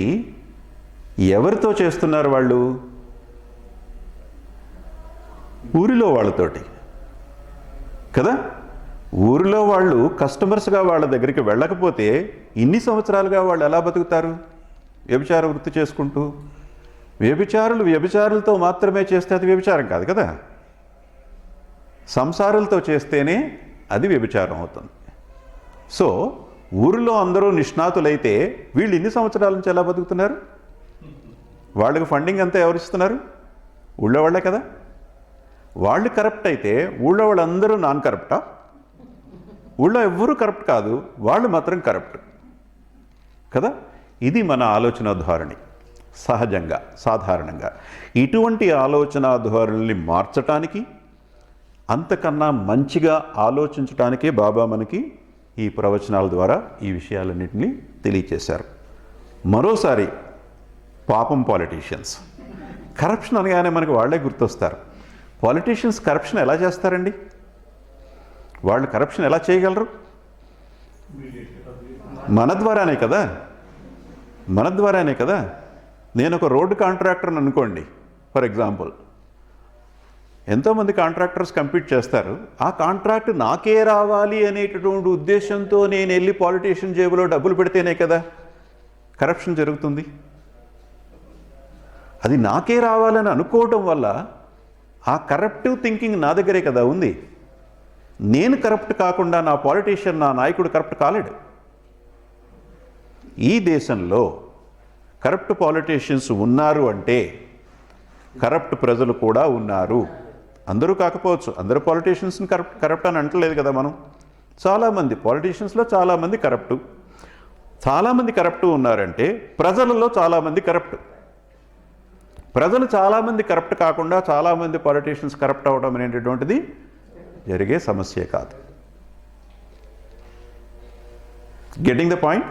Speaker 1: ఎవరితో చేస్తున్నారు వాళ్ళు? ఊరిలో వాళ్ళతోటి కదా. ఊరిలో వాళ్ళు కస్టమర్స్గా వాళ్ళ దగ్గరికి వెళ్ళకపోతే ఇన్ని సంవత్సరాలుగా వాళ్ళు ఎలా బతుకుతారు? వ్యభిచార వృత్తి చేసుకుంటూ. వ్యభిచారులతో మాత్రమే చేస్తే అది వ్యభిచారం కాదు కదా. సంసారులతో చేస్తేనే అది వ్యభిచారం అవుతుంది. సో ఊరిలో అందరూ నిష్ణాతులైతే వీళ్ళు ఇన్ని సంవత్సరాల నుంచి ఎలా బతుకుతున్నారు? వాళ్ళకి ఫండింగ్ అంతా ఎవరిస్తున్నారు? ఊళ్ళో వాళ్ళే కదా. వాళ్ళు కరప్ట్ అయితే ఊళ్ళో వాళ్ళందరూ నాన్ కరప్టా? ఊళ్ళో ఎవ్వరూ కరప్ట్ కాదు, వాళ్ళు మాత్రం కరప్ట్ కదా. ఇది మన ఆలోచన ధోరణి. సహజంగా సాధారణంగా ఇటువంటి ఆలోచన ధోరణిని మార్చటానికి, అంతకన్నా మంచిగా ఆలోచించటానికే బాబా మనకి ఈ ప్రవచనాల ద్వారా ఈ విషయాలన్నింటినీ తెలియచేశారు. మరోసారి పాపం పాలిటీషియన్స్. కరప్షన్ అనగానే మనకు వాళ్ళే గుర్తొస్తారు. పాలిటీషియన్స్ కరప్షన్ ఎలా చేస్తారండి? వాళ్ళు కరప్షన్ ఎలా చేయగలరు? మన ద్వారానే కదా. మన ద్వారానే కదా. నేను ఒక రోడ్డు కాంట్రాక్టర్ని అనుకోండి ఫర్ ఎగ్జాంపుల్. ఎంతోమంది కాంట్రాక్టర్స్ కంపీట్ చేస్తారు. ఆ కాంట్రాక్ట్ నాకే రావాలి అనేటటువంటి ఉద్దేశంతో నేను వెళ్ళి పాలిటీషియన్ జేబులో డబ్బులు పెడితేనే కదా కరప్షన్ జరుగుతుంది. అది నాకే రావాలని అనుకోవటం వల్ల ఆ కరప్టివ్ థింకింగ్ నా దగ్గరే కదా ఉంది. నేను కరప్ట్ కాకుండా నా పాలిటీషియన్, నా నాయకుడు కరప్ట్ కాలేడు. ఈ దేశంలో కరప్ట్ పాలిటీషియన్స్ ఉన్నారు అంటే కరప్ట్ ప్రజలు కూడా ఉన్నారు. అందరూ కాకపోవచ్చు, అందరూ పాలిటీషియన్స్ని కరప్ట్ అని అంటలేదు కదా మనం. చాలామంది పాలిటీషియన్స్లో చాలామంది కరప్ట్ ఉన్నారంటే ప్రజలలో చాలామంది కరప్ట్. ప్రజలు చాలామంది కరప్ట్ కాకుండా చాలామంది పాలిటీషియన్స్ కరప్ట్ అవ్వడం అనేటటువంటిది జరిగే సమస్యే కాదు. Getting the point?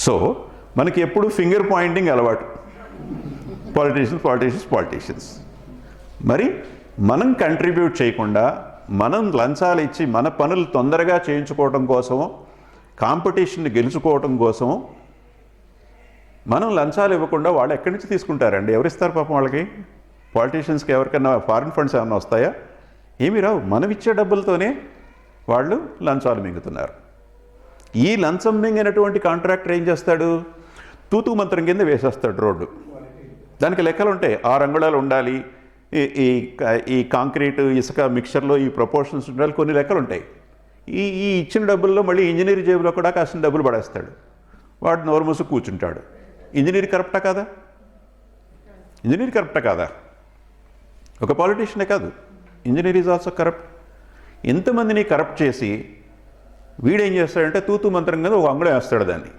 Speaker 1: సో మనకి ఎప్పుడు ఫింగర్ పాయింటింగ్ అలవాటు. పాలిటీషియన్స్. మరి మనం కంట్రిబ్యూట్ చేయకుండా, మనం లంచాలు ఇచ్చి మన పనులు తొందరగా చేయించుకోవడం కోసమో, కాంపిటీషన్ని గెలుచుకోవడం కోసమో మనం లంచాలు ఇవ్వకుండా వాళ్ళు ఎక్కడి నుంచి తీసుకుంటారండి? ఎవరిస్తారు పాపం వాళ్ళకి? పాలిటీషియన్స్కి ఎవరికైనా ఫారిన్ ఫండ్స్ ఏమైనా వస్తాయా? ఏమీ రావు. మనం ఇచ్చే డబ్బులతోనే వాళ్ళు లంచాలు మింగుతున్నారు. ఈ లంచం మింగినటువంటి కాంట్రాక్టర్ ఏం చేస్తాడు? తూతూ మంత్రం కింద వేసేస్తాడు రోడ్డు. దానికి లెక్కలు ఉంటాయి. 6 అంగుళాలు ఉండాలి, ఈ కాంక్రీట్ ఇసుక మిక్చర్లో ఈ ప్రపోర్షన్స్ ఉండాలి, కొన్ని లెక్కలు ఉంటాయి. ఈ ఇచ్చిన డబ్బుల్లో మళ్ళీ ఇంజనీర్ జేబులో కూడా కాసిన డబ్బులు పడేస్తాడు. వాడు నోరు మూసి కూర్చుంటాడు. ఇంజనీర్ కరప్టా కాదా? ఇంజనీర్ కరప్టా కాదా? ఒక పాలిటీషియనే కాదు, ఇంజనీర్ ఈజ్ ఆల్సో కరప్ట్. ఎంతమందిని కరప్ట్ చేసి వీడేం చేస్తాడంటే తూతూ మంత్రం కదా ఒక అంగుళం వేస్తాడు దాన్ని.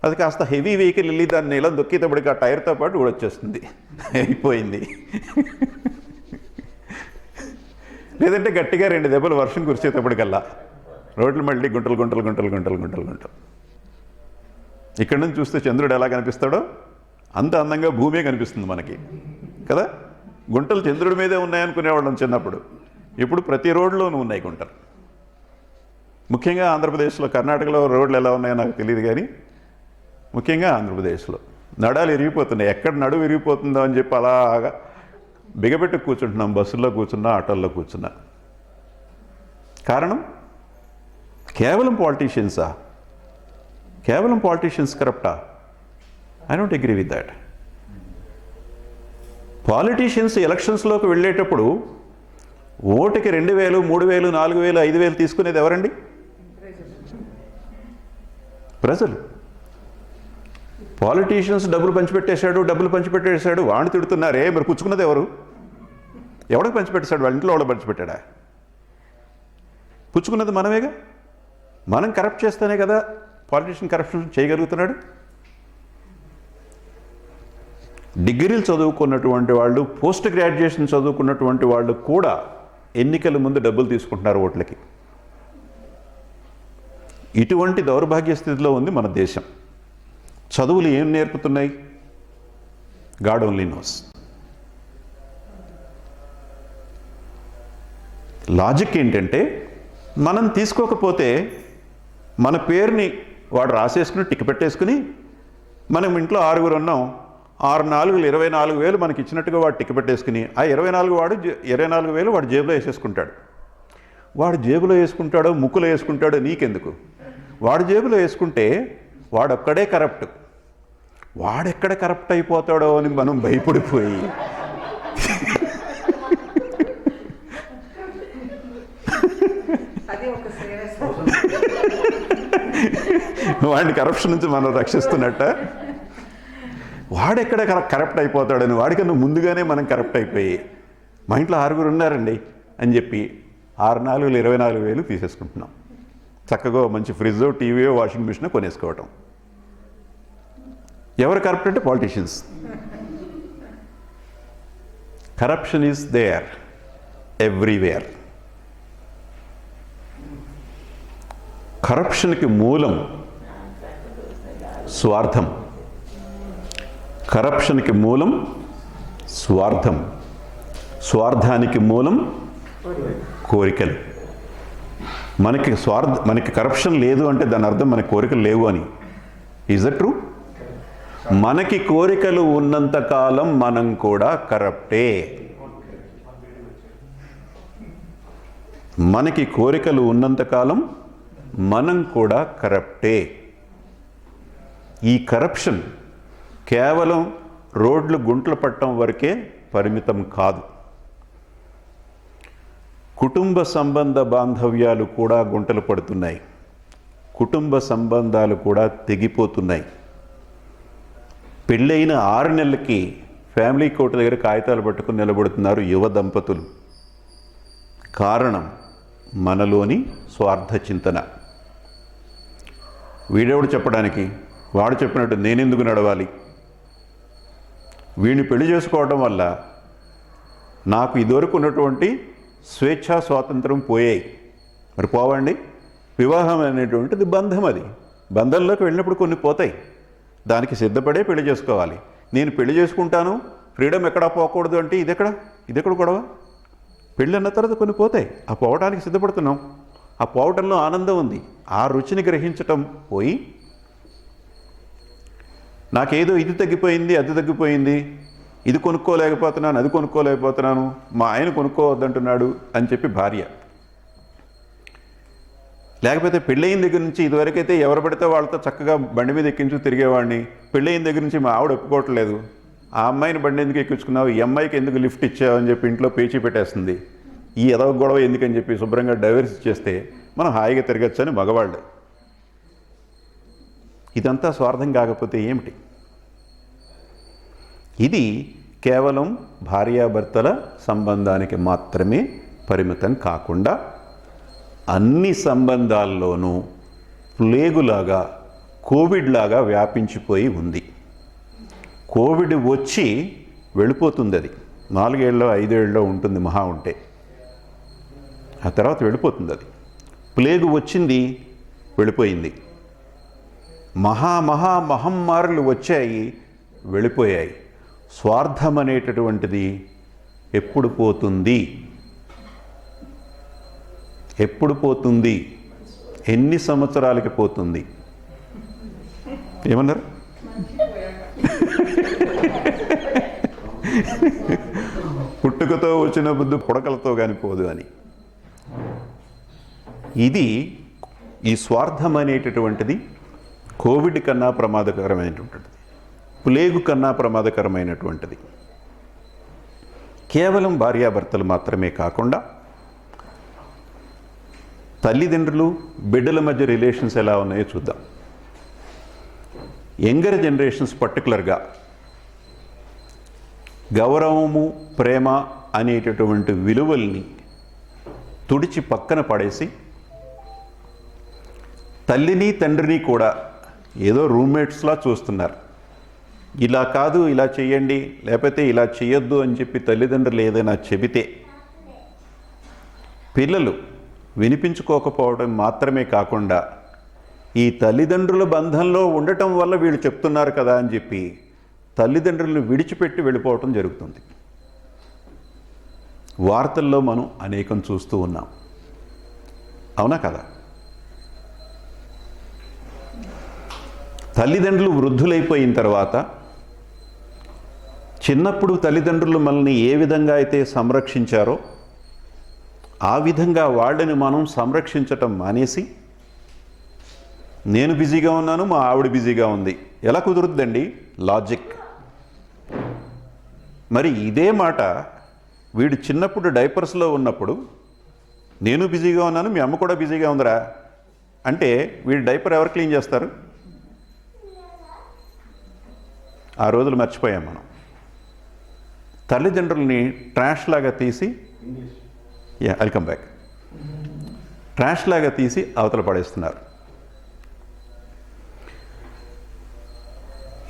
Speaker 1: అది కాస్త హెవీ వెహికల్ వెళ్ళి దాన్ని నెల దొక్కేటప్పటికి ఆ టైర్తో పాటు కూడా వచ్చేస్తుంది, అయిపోయింది. లేదంటే గట్టిగా 2 దెబ్బలు వర్షం కురిసేటప్పటికల్లా రోడ్లు మళ్ళీ గుంటలు. ఇక్కడ నుంచి చూస్తే చంద్రుడు ఎలా కనిపిస్తాడో అంత అందంగా భూమే కనిపిస్తుంది మనకి కదా. గుంటలు చంద్రుడి మీదే ఉన్నాయనుకునేవాళ్ళం చిన్నప్పుడు. ఇప్పుడు ప్రతి రోడ్లోనూ ఉన్నాయి గుంటలు. ముఖ్యంగా ఆంధ్రప్రదేశ్లో, కర్ణాటకలో రోడ్లు ఎలా ఉన్నాయో నాకు తెలియదు కానీ ముఖ్యంగా ఆంధ్రప్రదేశ్లో నడాలు విరిగిపోతున్నాయి. ఎక్కడ నడువు విరిగిపోతుందో అని చెప్పి అలాగా బిగబెట్టి కూర్చుంటున్నాం. బస్సుల్లో కూర్చున్నా, ఆటోల్లో కూర్చున్నా. కారణం కేవలం పాలిటీషియన్సా? కేవలం పాలిటీషియన్స్ కరప్టా? I don't agree with that. Politicians ఎలక్షన్స్లోకి వెళ్ళేటప్పుడు ఓటుకి 2,000, 3,000, 4,000, 5,000 తీసుకునేది ఎవరండి? ప్రజలు. పాలిటీషియన్స్ డబ్బులు పంచిపెట్టేశాడు వాడిని తిడుతున్నారే, మరి పుచ్చుకున్నది ఎవరు? ఎవరికి పంచిపెట్టేశాడు? వాళ్ళ ఇంట్లో వాళ్ళు పంచిపెట్టాడా? పుచ్చుకున్నది మనమేగా. మనం కరప్ట్ చేస్తేనే కదా పాలిటీషియన్ కరప్షన్ చేయగలుగుతున్నాడు. డిగ్రీలు చదువుకున్నటువంటి వాళ్ళు, పోస్ట్ గ్రాడ్యుయేషన్ చదువుకున్నటువంటి వాళ్ళు కూడా ఎన్నికల ముందు డబ్బులు తీసుకుంటున్నారు ఓట్లకి. ఇటువంటి దౌర్భాగ్య స్థితిలో ఉంది మన దేశం. చదువులు ఏం నేర్పుతున్నాయి? God only knows. లాజిక్ ఏంటంటే మనం తీసుకోకపోతే మన పేరుని వాడు రాసేసుకుని టిక్ పెట్టేసుకుని మనం ఇంట్లో 6 ఉన్నాం, 6 4 24,000 మనకి ఇచ్చినట్టుగా వాడు టిక్ పెట్టేసుకుని ఆ 24,000 వాడు జేబులో వేసేసుకుంటాడు. వాడు జేబులో వేసుకుంటాడో ముక్కులో వేసుకుంటాడో నీకెందుకు? వాడు జేబులో వేసుకుంటే వాడొక్కడే కరప్ట్. వాడెక్కడ కరప్ట్ అయిపోతాడో అని మనం భయపడిపోయి వాడిని కరప్షన్ నుంచి మనం రక్షిస్తున్నట్ట. వాడెక్కడ కరప్ట్ అయిపోతాడని వాడికన్నా ముందుగానే మనం కరప్ట్ అయిపోయి మా ఇంట్లో 6 ఉన్నారండి అని చెప్పి 6 4 24,000 తీసేసుకుంటున్నాం. చక్కగా మంచి ఫ్రిడ్జో టీవీయో వాషింగ్ మిషనో కొనేసుకోవటం. ఎవరు కరప్ట్ అంటే politicians. Corruption is there everywhere. కరప్షన్కి మూలం స్వార్థం. కరప్షన్కి మూలం స్వార్థం. స్వార్థానికి మూలం కోరికలు. మనకి కరప్షన్ లేదు అంటే దాని అర్థం మనకి కోరికలు లేవు అని. Is it true? మనకి కోరికలు ఉన్నంత కాలం మనం కూడా కరప్టే. మనకి కోరికలు ఉన్నంత కాలం మనం కూడా కరప్టే. ఈ కరప్షన్ కేవలం రోడ్లు గుంటలు పట్టడం వరకే పరిమితం కాదు. కుటుంబ సంబంధ బాంధవ్యాలు కూడా గుంటలు పడుతున్నాయి. కుటుంబ సంబంధాలు కూడా తెగిపోతున్నాయి. పెళ్ళైన 6 నెలలకి ఫ్యామిలీ కోర్టు దగ్గర కాగితాలు పట్టుకుని నిలబడుతున్నారు యువ దంపతులు. కారణం మనలోని స్వార్థ చింతన. వీడెవడు చెప్పడానికి? వాడు చెప్పినట్టు నేనెందుకు నడవాలి? వీడిని పెళ్లి చేసుకోవడం వల్ల నాకు ఇదివరకు ఉన్నటువంటి స్వేచ్ఛా స్వాతంత్రం పోయాయి. మరి పోవండి. వివాహం అనేటువంటిది బంధం. అది బంధంలోకి వెళ్ళినప్పుడు కొన్ని పోతాయి. దానికి సిద్ధపడే పెళ్లి చేసుకోవాలి. నేను పెళ్లి చేసుకుంటాను, ఫ్రీడమ్ ఎక్కడా పోకూడదు అంటే ఇదెక్కడ గొడవ? పెళ్ళి అన్న తర్వాత కొన్ని పోతాయి. ఆ పోవటానికి సిద్ధపడుతున్నాం. ఆ పోవటంలో ఆనందం ఉంది. ఆ రుచిని గ్రహించటం పోయి నాకేదో ఇది తగ్గిపోయింది, అది తగ్గిపోయింది, ఇది కొనుక్కోలేకపోతున్నాను, అది కొనుక్కోలేకపోతున్నాను, మా ఆయన కొనుక్కోవద్దంటున్నాడు అని చెప్పి భార్య. లేకపోతే పెళ్ళయిన దగ్గర నుంచి ఇదివరకైతే ఎవరు పడితే వాళ్ళతో చక్కగా బండి మీద ఎక్కించు తిరిగేవాడిని. పెళ్ళయిన దగ్గర నుంచి మా ఆవిడ ఒప్పుకోవట్లేదు. ఆ అమ్మాయిని బండి ఎందుకు ఎక్కించుకున్నావు, ఈ అమ్మాయికి ఎందుకు లిఫ్ట్ ఇచ్చావు అని చెప్పి ఇంట్లో పేచీ పెట్టేస్తుంది. ఈ ఎదవ గొడవ ఎందుకని చెప్పి శుభ్రంగా డైవర్స్ చేస్తే మనం హాయిగా తిరగచ్చు అని మగవాళ్ళు. ఇదంతా స్వార్థం కాకపోతే ఏమిటి? ఇది కేవలం భార్యాభర్తల సంబంధానికి మాత్రమే పరిమితం కాకుండా అన్ని సంబంధాల్లోనూ ప్లేగులాగా, కోవిడ్ లాగా వ్యాపించిపోయి ఉంది. కోవిడ్ వచ్చి వెళ్ళిపోతుంది. అది 4 ఏళ్ళలో 5 ఏళ్ళలో ఉంటుంది మహా ఉంటే. ఆ తర్వాత వెళ్ళిపోతుంది. అది ప్లేగు వచ్చింది, వెళ్ళిపోయింది. మహమ్మారులు వచ్చాయి, వెళ్ళిపోయాయి. స్వార్థం అనేటటువంటిది ఎప్పుడు పోతుంది? ఎప్పుడు పోతుంది? ఎన్ని సంవత్సరాలకి పోతుంది? ఏమన్నారు? పుట్టుకతో వచ్చిన బుద్ధి పుడకలతో కానీ పోదు అని. ఇది ఈ స్వార్థం అనేటటువంటిది కోవిడ్ కన్నా ప్రమాదకరమైనటువంటిది, ప్లేగు కన్నా ప్రమాదకరమైనటువంటిది. కేవలం భార్యాభర్తలు మాత్రమే కాకుండా తల్లిదండ్రులు బిడ్డల మధ్య రిలేషన్స్ ఎలా ఉన్నాయో చూద్దాం. యంగర్ జనరేషన్స్ పర్టికులర్గా గౌరవము, ప్రేమ అనేటటువంటి విలువల్ని తుడిచి పక్కన పడేసి తల్లిని తండ్రిని కూడా ఏదో రూమ్మేట్స్లా చూస్తున్నారు. ఇలా కాదు, ఇలా చెయ్యండి, లేకపోతే ఇలా చేయొద్దు అని చెప్పి తల్లిదండ్రులు ఏదైనా చెబితే పిల్లలు వినిపించుకోకపోవడం మాత్రమే కాకుండా ఈ తల్లిదండ్రుల బంధంలో ఉండటం వల్ల వీళ్ళు చెప్తున్నారు కదా అని చెప్పి తల్లిదండ్రులను విడిచిపెట్టి వెళ్ళిపోవటం జరుగుతుంది. వార్తల్లో మనం అనేకం చూస్తూ ఉన్నాం. అవునా కదా? తల్లిదండ్రులు వృద్ధులైపోయిన తర్వాత చిన్నప్పుడు తల్లిదండ్రులు మనల్ని ఏ విధంగా అయితే సంరక్షించారో ఆ విధంగా వాళ్ళని మనం సంరక్షించటం మానేసి నేను బిజీగా ఉన్నాను, మా ఆవిడ బిజీగా ఉంది. ఎలా కుదురుద్దండి? లాజిక్. మరి ఇదే మాట వీడు చిన్నప్పుడు డైపర్స్లో ఉన్నప్పుడు నేను బిజీగా ఉన్నాను, మీ అమ్మ కూడా బిజీగా ఉందిరా అంటే వీడి డైపర్ ఎవరు క్లీన్ చేస్తారు? ఆ రోజులు మర్చిపోయాం మనం. తల్లిదండ్రుల్ని ట్రాష్ లాగా తీసి వెల్కమ్ బ్యాక్ ట్రాష్ లాగా తీసి అవతల పడేస్తున్నారు.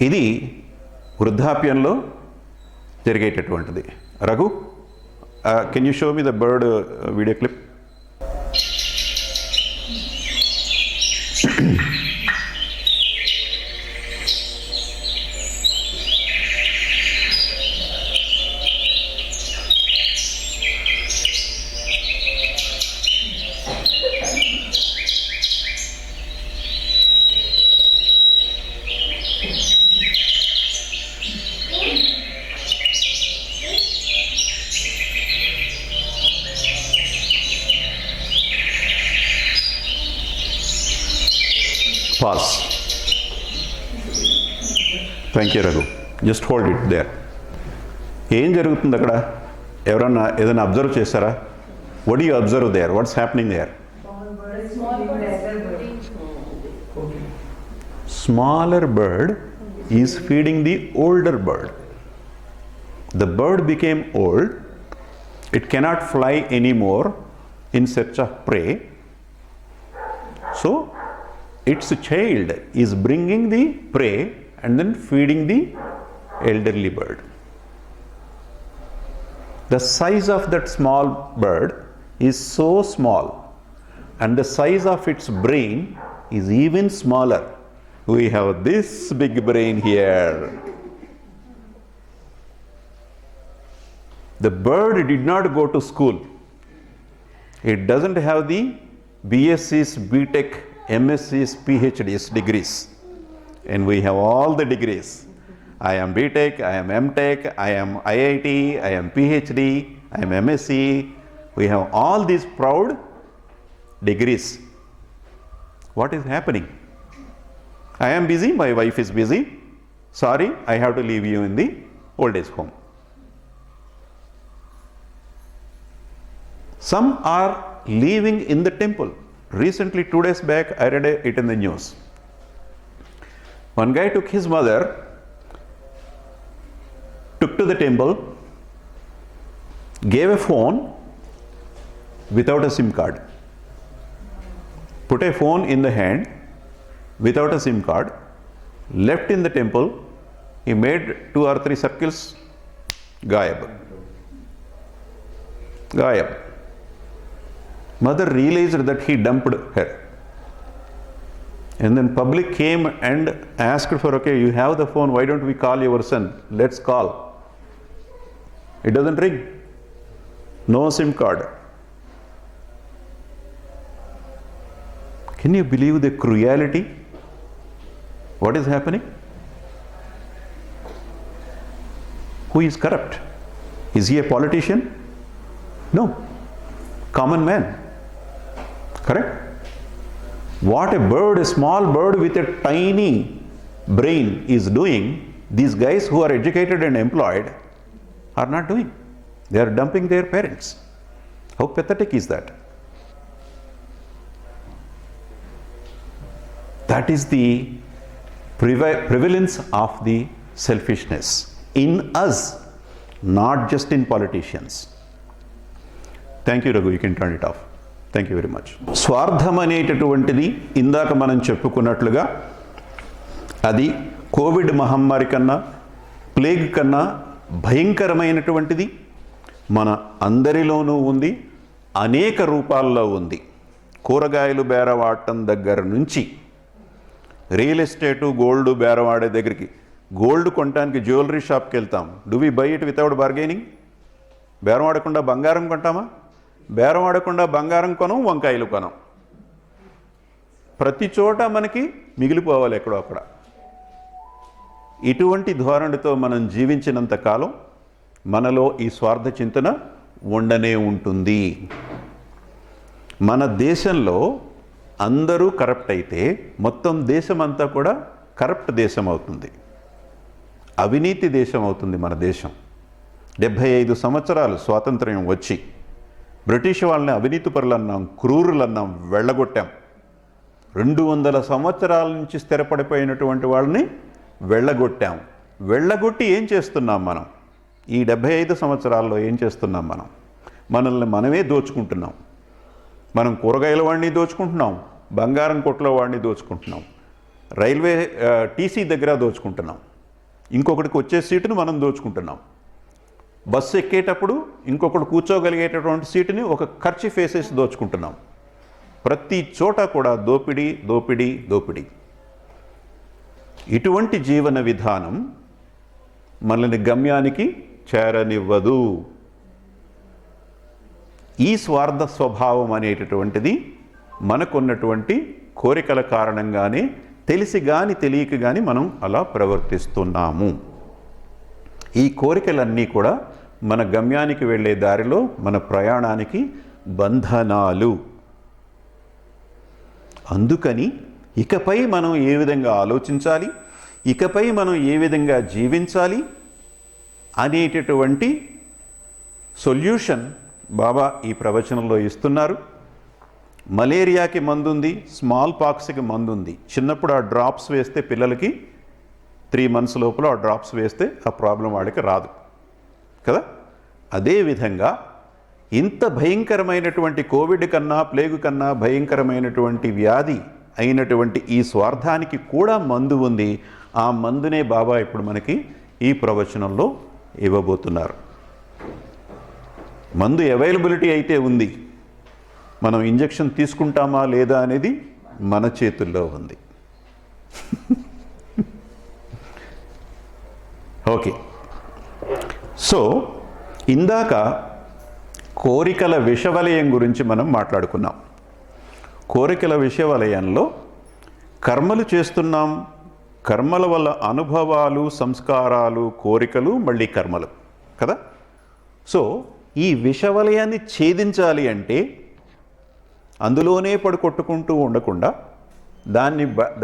Speaker 1: ఇది వృద్ధాప్యంలో జరిగేటటువంటిది. Raghu, can you show me the bird video clip? Pause. Thank you, Raghu. Just hold it there. ఏం జరుగుతుంది అక్కడ? ఎవరన్నా ఏదైనా అబ్జర్వ్ చేస్తారా? What do you observe there? What's happening there? Smaller bird is feeding the older bird. The bird became old. It cannot fly anymore in search of prey. So its child is bringing the prey and then feeding the elderly bird. The size of that small bird is so small and the size of its brain is even smaller. We have this big brain here. The bird did not go to school. It doesn't have the BScs, BTech, MScs, PhDs degrees, and we have all the degrees. I am BTech, I am MTech, I am IIT, I am PhD, I am MSc. We have all these proud degrees. What is happening? I am busy, my wife is busy. Sorry, I have to leave you in the old age home. Some are living in the temple. Recently, 2 days back, I read it in the news. One guy took his mother, took to the temple, gave a phone without a SIM card, put a phone in the hand without a SIM card, left in the temple. He made 2 or 3 circles, Gayab. Mother realized that he dumped her. And then public came and asked for, okay, you have the phone, why don't we call your son? Let's call. It doesn't ring. No SIM card. Can you believe the cruelty? What is happening? Who is corrupt? Is he a politician? No. Common man. Correct? What a bird, a small bird with a tiny brain is doing, these guys who are educated and employed are not doing. They are dumping their parents. How pathetic is that? That is the prevalence of the selfishness in us, not just in politicians. Thank you, Raghu. You can turn it off. Thank you very much. స్వార్థం అనేటటువంటిది ఇందాక మనం చెప్పుకున్నట్లుగా అది Covid మహమ్మారి కన్నా, plague కన్నా భయంకరమైనటువంటిది. మన అందరిలోనూ ఉంది, అనేక రూపాల్లో ఉంది. కూరగాయలు బేరవాడటం దగ్గర నుంచి రియల్ ఎస్టేటు, గోల్డ్ బేరవాడే దగ్గరికి, గోల్డ్ కొనడానికి జ్యువెలరీ షాప్కి వెళ్తాం. Do we buy it without bargaining? బేరం ఆడకుండా బంగారం కొంటామా? బేరం ఆడకుండా బంగారం కొనం, వంకాయలు కొనం. ప్రతి చోట మనకి మిగిలిపోవాలి ఎక్కడో అక్కడ. ఇటువంటి ధోరణితో మనం జీవించినంత కాలం మనలో ఈ స్వార్థ చింతన ఉండనే ఉంటుంది. మన దేశంలో అందరూ కరప్ట్ అయితే మొత్తం దేశం అంతా కూడా కరప్ట్ దేశం అవుతుంది, అవినీతి దేశం అవుతుంది మన దేశం. 75 సంవత్సరాలు స్వాతంత్ర్యం వచ్చి బ్రిటిష్ వాళ్ళని అవినీతి పరులు అన్నాం, క్రూరులు అన్నాం, వెళ్ళగొట్టాం. 200 సంవత్సరాల నుంచి స్థిరపడిపోయినటువంటి వాళ్ళని వెళ్ళగొట్టాం. వెళ్ళగొట్టి ఏం చేస్తున్నాం మనం? ఈ 75 సంవత్సరాల్లో ఏం చేస్తున్నాం మనం? మనల్ని మనమే దోచుకుంటున్నాం. మనం కూరగాయల వాడిని దోచుకుంటున్నాం, బంగారం కొట్ల వాడిని దోచుకుంటున్నాం, రైల్వే టీసీ దగ్గర దోచుకుంటున్నాం, ఇంకొకటికి వచ్చే సీటును మనం దోచుకుంటున్నాం. బస్సు ఎక్కేటప్పుడు ఇంకొకటి కూర్చోగలిగేటటువంటి సీటుని ఒక ఖర్చు ఫేసేసి దోచుకుంటున్నాం. ప్రతి చోట కూడా దోపిడీ, దోపిడీ, దోపిడీ. ఇటువంటి జీవన విధానం మనల్ని గమ్యానికి చేరనివ్వదు. ఈ స్వార్థ స్వభావం అనేటటువంటిది మనకున్నటువంటి కోరికల కారణంగానే తెలిసి కానీ తెలియక కానీ మనం అలా ప్రవర్తిస్తున్నాము. ఈ కోరికలన్నీ కూడా మన గమ్యానికి వెళ్ళే దారిలో మన ప్రయాణానికి బంధనాలు. అందుకని ఇకపై మనం ఏ విధంగా ఆలోచించాలి, ఇకపై మనం ఏ విధంగా జీవించాలి అనేటటువంటి సొల్యూషన్ బాబా ఈ ప్రవచనంలో ఇస్తున్నారు. మలేరియాకి మందుంది, స్మాల్ పాక్స్కి మందుంది. చిన్నప్పుడు ఆ డ్రాప్స్ వేస్తే పిల్లలకి 3 months లోపల ఆ డ్రాప్స్ వేస్తే ఆ ప్రాబ్లం వాడికి రాదు కదా. అదేవిధంగా ఇంత భయంకరమైనటువంటి కోవిడ్ కన్నా, ప్లేగు కన్నా భయంకరమైనటువంటి వ్యాధి అయినటువంటి ఈ స్వార్థానికి కూడా మందు ఉంది. ఆ మందునే బాబా ఇప్పుడు మనకి ఈ ప్రవచనంలో ఇవ్వబోతున్నారు. మందు అవైలబిలిటీ అయితే ఉంది, మనం ఇంజెక్షన్ తీసుకుంటామా లేదా అనేది మన చేతుల్లో ఉంది. ఓకే, సో ఇందాక కోరికల విషవలయం గురించి మనం మాట్లాడుకున్నాం. కోరికల విషవలయంలో కర్మలు చేస్తున్నాం, కర్మల వల్ల అనుభవాలు, సంస్కారాలు, కోరికలు, మళ్ళీ కర్మలు కదా. సో ఈ విషవలయాన్ని ఛేదించాలి అంటే అందులోనే పడుకొట్టుకుంటూ ఉండకుండా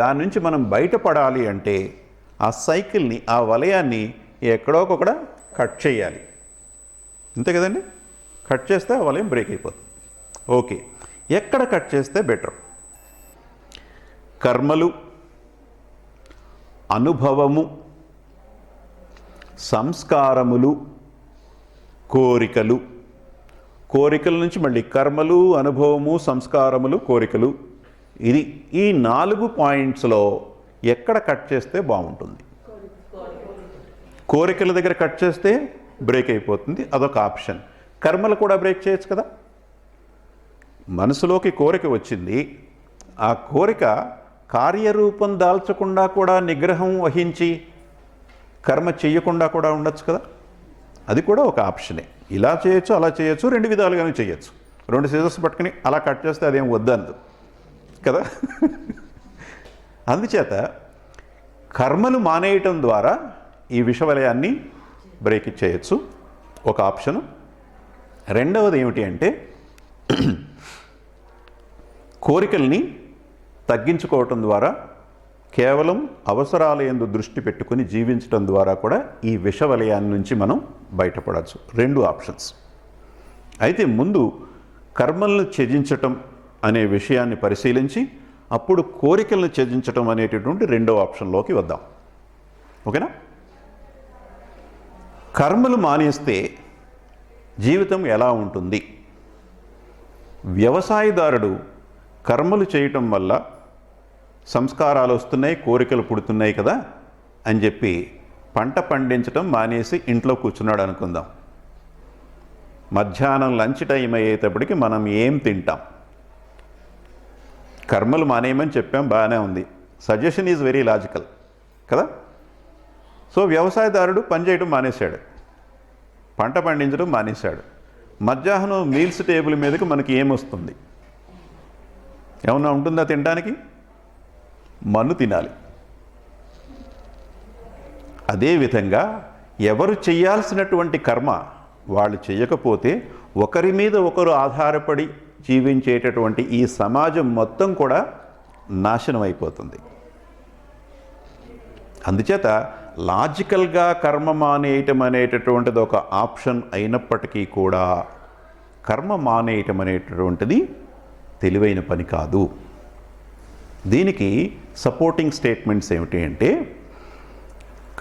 Speaker 1: దాని నుంచి మనం బయటపడాలి అంటే ఆ సైకిల్ని, ఆ వలయాన్ని ఎక్కడోకొక్కడ కట్ చేయాలి. అంతే కదండి. కట్ చేస్తే ఆ వలయం బ్రేక్ అయిపోతుంది. ఓకే, ఎక్కడ కట్ చేస్తే బెటర్? కర్మలు, అనుభవము, సంస్కారములు, కోరికలు. కోరికల నుంచి మళ్ళీ కర్మలు, అనుభవము, సంస్కారములు, కోరికలు. ఈ 4 పాయింట్స్లో ఎక్కడ కట్ చేస్తే బాగుంటుంది? కోరికల దగ్గర కట్ చేస్తే బ్రేక్ అయిపోతుంది, అదొక ఆప్షన్. కర్మలు కూడా బ్రేక్ చేయొచ్చు కదా. మనసులోకి కోరిక వచ్చింది, ఆ కోరిక కార్యరూపం దాల్చకుండా కూడా నిగ్రహం వహించి కర్మ చెయ్యకుండా కూడా ఉండొచ్చు కదా. అది కూడా ఒక ఆప్షనే. ఇలా చేయొచ్చు, అలా చేయొచ్చు, 2 విధాలుగానే చేయొచ్చు. 2 సీజర్స్ పట్టుకుని అలా కట్ చేస్తే అదేం వద్దందు కదా. అందుచేత కర్మలు మానేయటం ద్వారా ఈ విషవలయాన్ని బ్రేక్ చేయొచ్చు, ఒక ఆప్షను. రెండవది ఏమిటి అంటే కోరికల్ని తగ్గించుకోవటం ద్వారా, కేవలం అవసరాల యందు దృష్టి పెట్టుకుని జీవించడం ద్వారా కూడా ఈ విషవలయాన్ని నుంచి మనం బయటపడవచ్చు. 2 ఆప్షన్స్. అయితే ముందు కర్మలను త్యజించటం అనే విషయాన్ని పరిశీలించి అప్పుడు కోరికలను త్యజించటం అనేటటువంటి 2వ ఆప్షన్లోకి వద్దాం. ఓకేనా? కర్మలు మానేస్తే జీవితం ఎలా ఉంటుంది? వ్యవసాయదారుడు కర్మలు చేయటం వల్ల సంస్కారాలు వస్తున్నాయి, కోరికలు పుడుతున్నాయి కదా అని చెప్పి పంట పండించడం మానేసి ఇంట్లో కూర్చున్నాడు అనుకుందాం. మధ్యాహ్నం లంచ్ టైం అయ్యేటప్పటికి మనం ఏం తింటాం? కర్మలు మానేయమని చెప్పాం, బాగానే ఉంది. సజెషన్ ఈజ్ వెరీ లాజికల్ కదా. సో వ్యవసాయదారుడు పని చేయడం మానేశాడు. పంట పండించడం మానేశాడు. మధ్యాహ్నం మీల్స్ టేబుల్ మీదకి మనకి ఏమొస్తుంది? ఏమన్నా ఉంటుందా తినడానికి? మన్ను తినాలి. అదేవిధంగా ఎవరు చేయాల్సినటువంటి కర్మ వాళ్ళు చేయకపోతే ఒకరి మీద ఒకరు ఆధారపడి జీవించేటటువంటి ఈ సమాజం మొత్తం కూడా నాశనం అయిపోతుంది. అందుచేత లాజికల్గా కర్మ మానేయటం అనేటటువంటిది ఒక ఆప్షన్ అయినప్పటికీ కూడా కర్మ మానేయటం అనేటటువంటిది తెలివైన పని కాదు. దీనికి సపోర్టింగ్ స్టేట్మెంట్స్ ఏమిటి అంటే,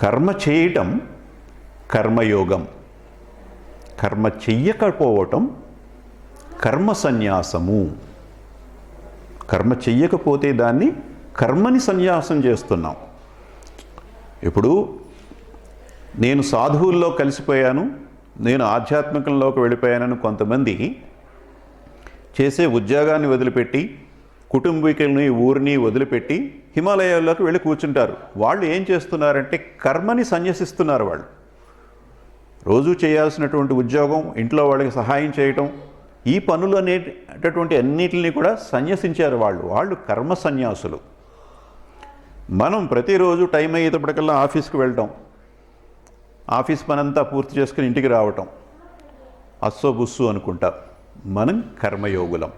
Speaker 1: కర్మ చేయటం కర్మయోగం, కర్మ చెయ్యకపోవటం కర్మ సన్యాసము. కర్మ చెయ్యకపోతే దాన్ని కర్మని సన్యాసం చేస్తున్నాం. ఇప్పుడు నేను సాధువుల్లో కలిసిపోయాను, నేను ఆధ్యాత్మికంలోకి వెళ్ళిపోయానని కొంతమంది చేసే ఉద్యోగాన్ని వదిలిపెట్టి, కుటుంబీకుల్ని ఊరిని వదిలిపెట్టి హిమాలయాల్లోకి వెళ్ళి కూర్చుంటారు. వాళ్ళు ఏం చేస్తున్నారంటే కర్మని సన్యసిస్తున్నారు. వాళ్ళు రోజు చేయాల్సినటువంటి ఉద్యోగం, ఇంట్లో వాళ్ళకి సహాయం చేయటం, ఈ పనులు అనేటటువంటి అన్నిటిని కూడా సన్యసించారు వాళ్ళు కర్మ సన్యాసులు. మనం ప్రతిరోజు టైం అయ్యేటప్పటికల్లా ఆఫీస్కి వెళ్ళటం, ఆఫీస్ పనంతా పూర్తి చేసుకుని ఇంటికి రావటం, అస్సో బుస్సు అనుకుంటా, మనం కర్మయోగులం.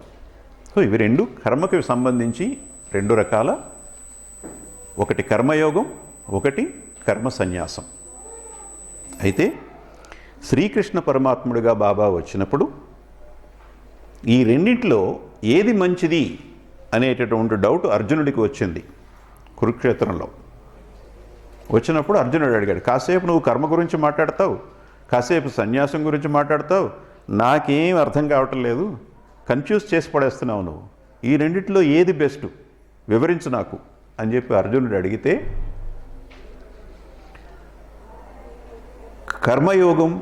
Speaker 1: సో ఇవి రెండు కర్మకు సంబంధించి రెండు రకాల, ఒకటి కర్మయోగం, ఒకటి కర్మ సన్యాసం. అయితే శ్రీకృష్ణ పరమాత్ముడిగా బాబా వచ్చినప్పుడు ఈ రెండింటిలో ఏది మంచిది అనేటటువంటి డౌట్ అర్జునుడికి వచ్చింది. కురుక్షేత్రంలో వచ్చినప్పుడు అర్జునుడు అడిగాడు, కాసేపు నువ్వు కర్మ గురించి మాట్లాడతావు, కాసేపు సన్యాసం గురించి మాట్లాడతావు, నాకేం అర్థం కావటం లేదు, కన్ఫ్యూజ్ చేసి పడేస్తున్నావు, నువ్వు ఈ రెండిట్లో ఏది బెస్ట్ వివరించు నాకు అని చెప్పి అర్జునుడు అడిగితే, కర్మయోగం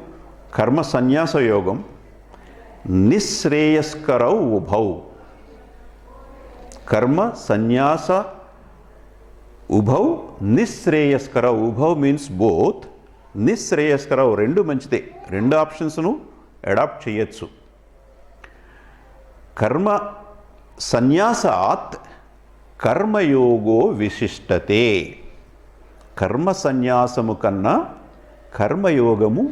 Speaker 1: కర్మ సన్యాస యోగం నిశ్రేయస్కరౌ ఉభౌ. కర్మ సన్యాస ఉభౌ నిశ్రేయస్కరౌ. ఉభౌ మీన్స్ బోత్. నిశ్రేయస్కరౌ రెండు మంచిదే, రెండు ఆప్షన్స్ను అడాప్ట్ చేయొచ్చు. కర్మ సన్యాసాత్ కర్మయోగో విశిష్టతే. కర్మ సన్యాసము కన్నా కర్మయోగము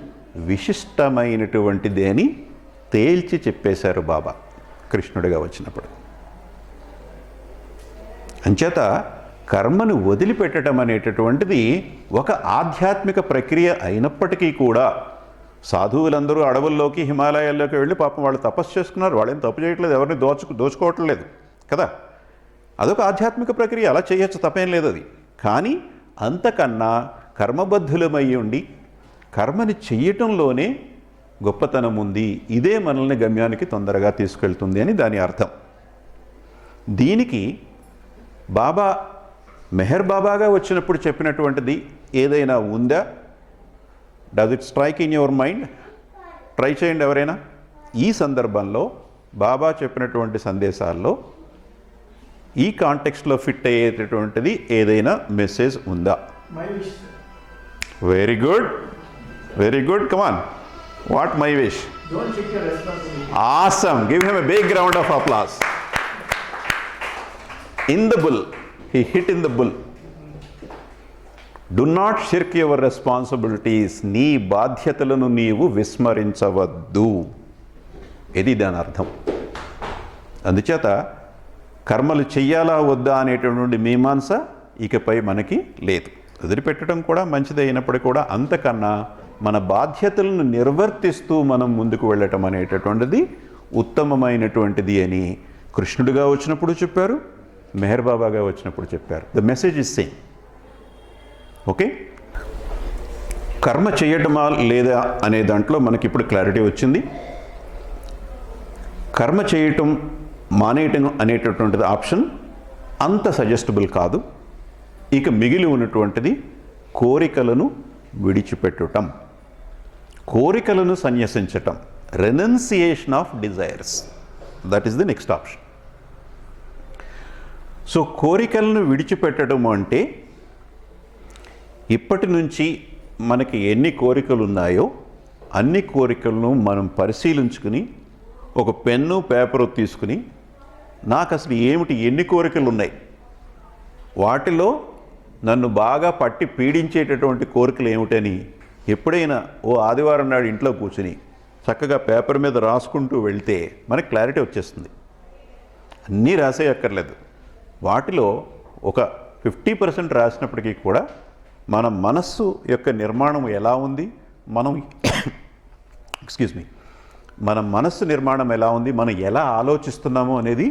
Speaker 1: విశిష్టమైనటువంటిది అని తేల్చి చెప్పేశారు బాబా కృష్ణుడిగా వచ్చినప్పుడు. అంచేత కర్మను వదిలిపెట్టడం అనేటటువంటిది ఒక ఆధ్యాత్మిక ప్రక్రియ అయినప్పటికీ కూడా, సాధువులందరూ అడవుల్లోకి హిమాలయాల్లోకి వెళ్ళి పాపం వాళ్ళు తపస్సు చేసుకున్నారు, వాళ్ళేం తప్పు చేయట్లేదు, ఎవరిని దోచుకోవట్లేదు కదా, అదొక ఆధ్యాత్మిక ప్రక్రియ, అలా చేయొచ్చు, తప్పేం లేదు అది. కానీ అంతకన్నా కర్మబద్ధులమై ఉండి కర్మని చెయ్యటంలోనే గొప్పతనం ఉంది, ఇదే మనల్ని గమ్యానికి తొందరగా తీసుకెళ్తుంది అని దాని అర్థం. దీనికి బాబా మెహర్ బాబాగా వచ్చినప్పుడు చెప్పినటువంటిది ఏదైనా ఉందా? Does it strike in your mind? Try చేయండి ఎవరైనా. ఈ సందర్భంలో బాబా చెప్పినటువంటి సందేశాల్లో ఈ కాంటెక్స్ట్లో ఫిట్ అయ్యేటటువంటిది ఏదైనా మెసేజ్ ఉందా? Very good, very good, come on. What my wish? Awesome. Give him a big round of applause. In the bull, he hit in the bull. Do not shirk your responsibilities. నీ బాధ్యతలను నీవు విస్మరించవద్దు. ఇది దాని అర్థం. అందుచేత కర్మలు చెయ్యాలా వద్దా అనేటటువంటి మీమాంస ఇకపై మనకి లేదు. వదిలిపెట్టడం కూడా మంచిది అయినప్పటికీ కూడా అంతకన్నా మన బాధ్యతలను నిర్వర్తిస్తూ మనం ముందుకు వెళ్ళటం అనేటటువంటిది ఉత్తమమైనటువంటిది అని కృష్ణుడిగా వచ్చినప్పుడు చెప్పారు, మెహర్ బాబాగా వచ్చినప్పుడు చెప్పారు. The message is same. Okay, కర్మ చేయటమా లేదా అనే దాంట్లో మనకి ఇప్పుడు క్లారిటీ వచ్చింది. కర్మ చేయటం మానేయటం అనేటటువంటిది ఆప్షన్ అంత సజెస్టబుల్ కాదు. ఇక మిగిలి ఉన్నటువంటిది కోరికలను విడిచిపెట్టటం, కోరికలను సన్యసించటం, renunciation of desires. That is the next option. So కోరికలను విడిచిపెట్టడం అంటే ఇప్పటి నుంచి మనకి ఎన్ని కోరికలు ఉన్నాయో అన్ని కోరికలను మనం పరిశీలించుకుని ఒక పెన్ను పేపరు తీసుకుని నాకు అసలు ఏమిటి, ఎన్ని కోరికలు ఉన్నాయి, వాటిలో నన్ను బాగా పట్టి పీడించేటటువంటి కోరికలు ఏమిటని ఎప్పుడైనా ఓ ఆదివారం నాడు ఇంట్లో కూర్చుని చక్కగా పేపర్ మీద రాసుకుంటూ వెళ్తే మనకి క్లారిటీ వచ్చేస్తుంది. అన్నీ రాసేయక్కర్లేదు. వాటిలో ఒక 50% రాసినప్పటికీ కూడా మన మనస్సు యొక్క నిర్మాణం ఎలా ఉంది, మన మనస్సు నిర్మాణం ఎలా ఉంది, మనం ఎలా ఆలోచిస్తున్నాము అనేది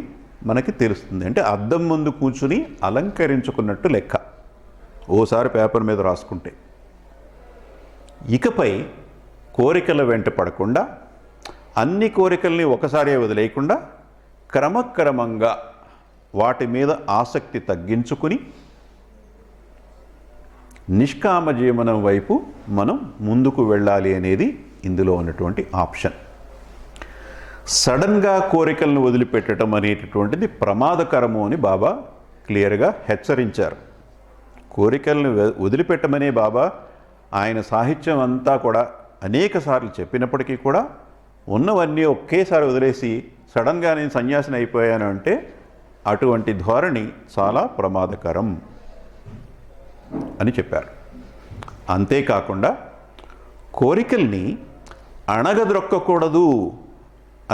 Speaker 1: మనకి తెలుస్తుంది. అంటే అద్దం ముందు కూర్చుని అలంకరించుకున్నట్టు లెక్క ఓసారి పేపర్ మీద రాసుకుంటే. ఇకపై కోరికల వెంట పడకుండా, అన్ని కోరికల్ని ఒకసారి వదిలేయకుండా క్రమక్రమంగా వాటి మీద ఆసక్తి తగ్గించుకుని నిష్కామ జీవనం వైపు మనం ముందుకు వెళ్ళాలి అనేది ఇందులో ఉన్నటువంటి ఆప్షన్. సడన్గా కోరికలను వదిలిపెట్టడం అనేటటువంటిది ప్రమాదకరము అని బాబా క్లియర్గా హెచ్చరించారు. కోరికలను వదిలిపెట్టమనే బాబా ఆయన సాహిత్యం అంతా కూడా అనేక సార్లు చెప్పినప్పటికీ కూడా ఉన్నవన్నీ ఒకేసారి వదిలేసి సడన్గా నేను సన్యాసిని అయిపోయాను అంటే అటువంటి ధోరణి చాలా ప్రమాదకరం అని చెప్పారు. అంతేకాకుండా కోరికల్ని అణగద్రొక్కకూడదు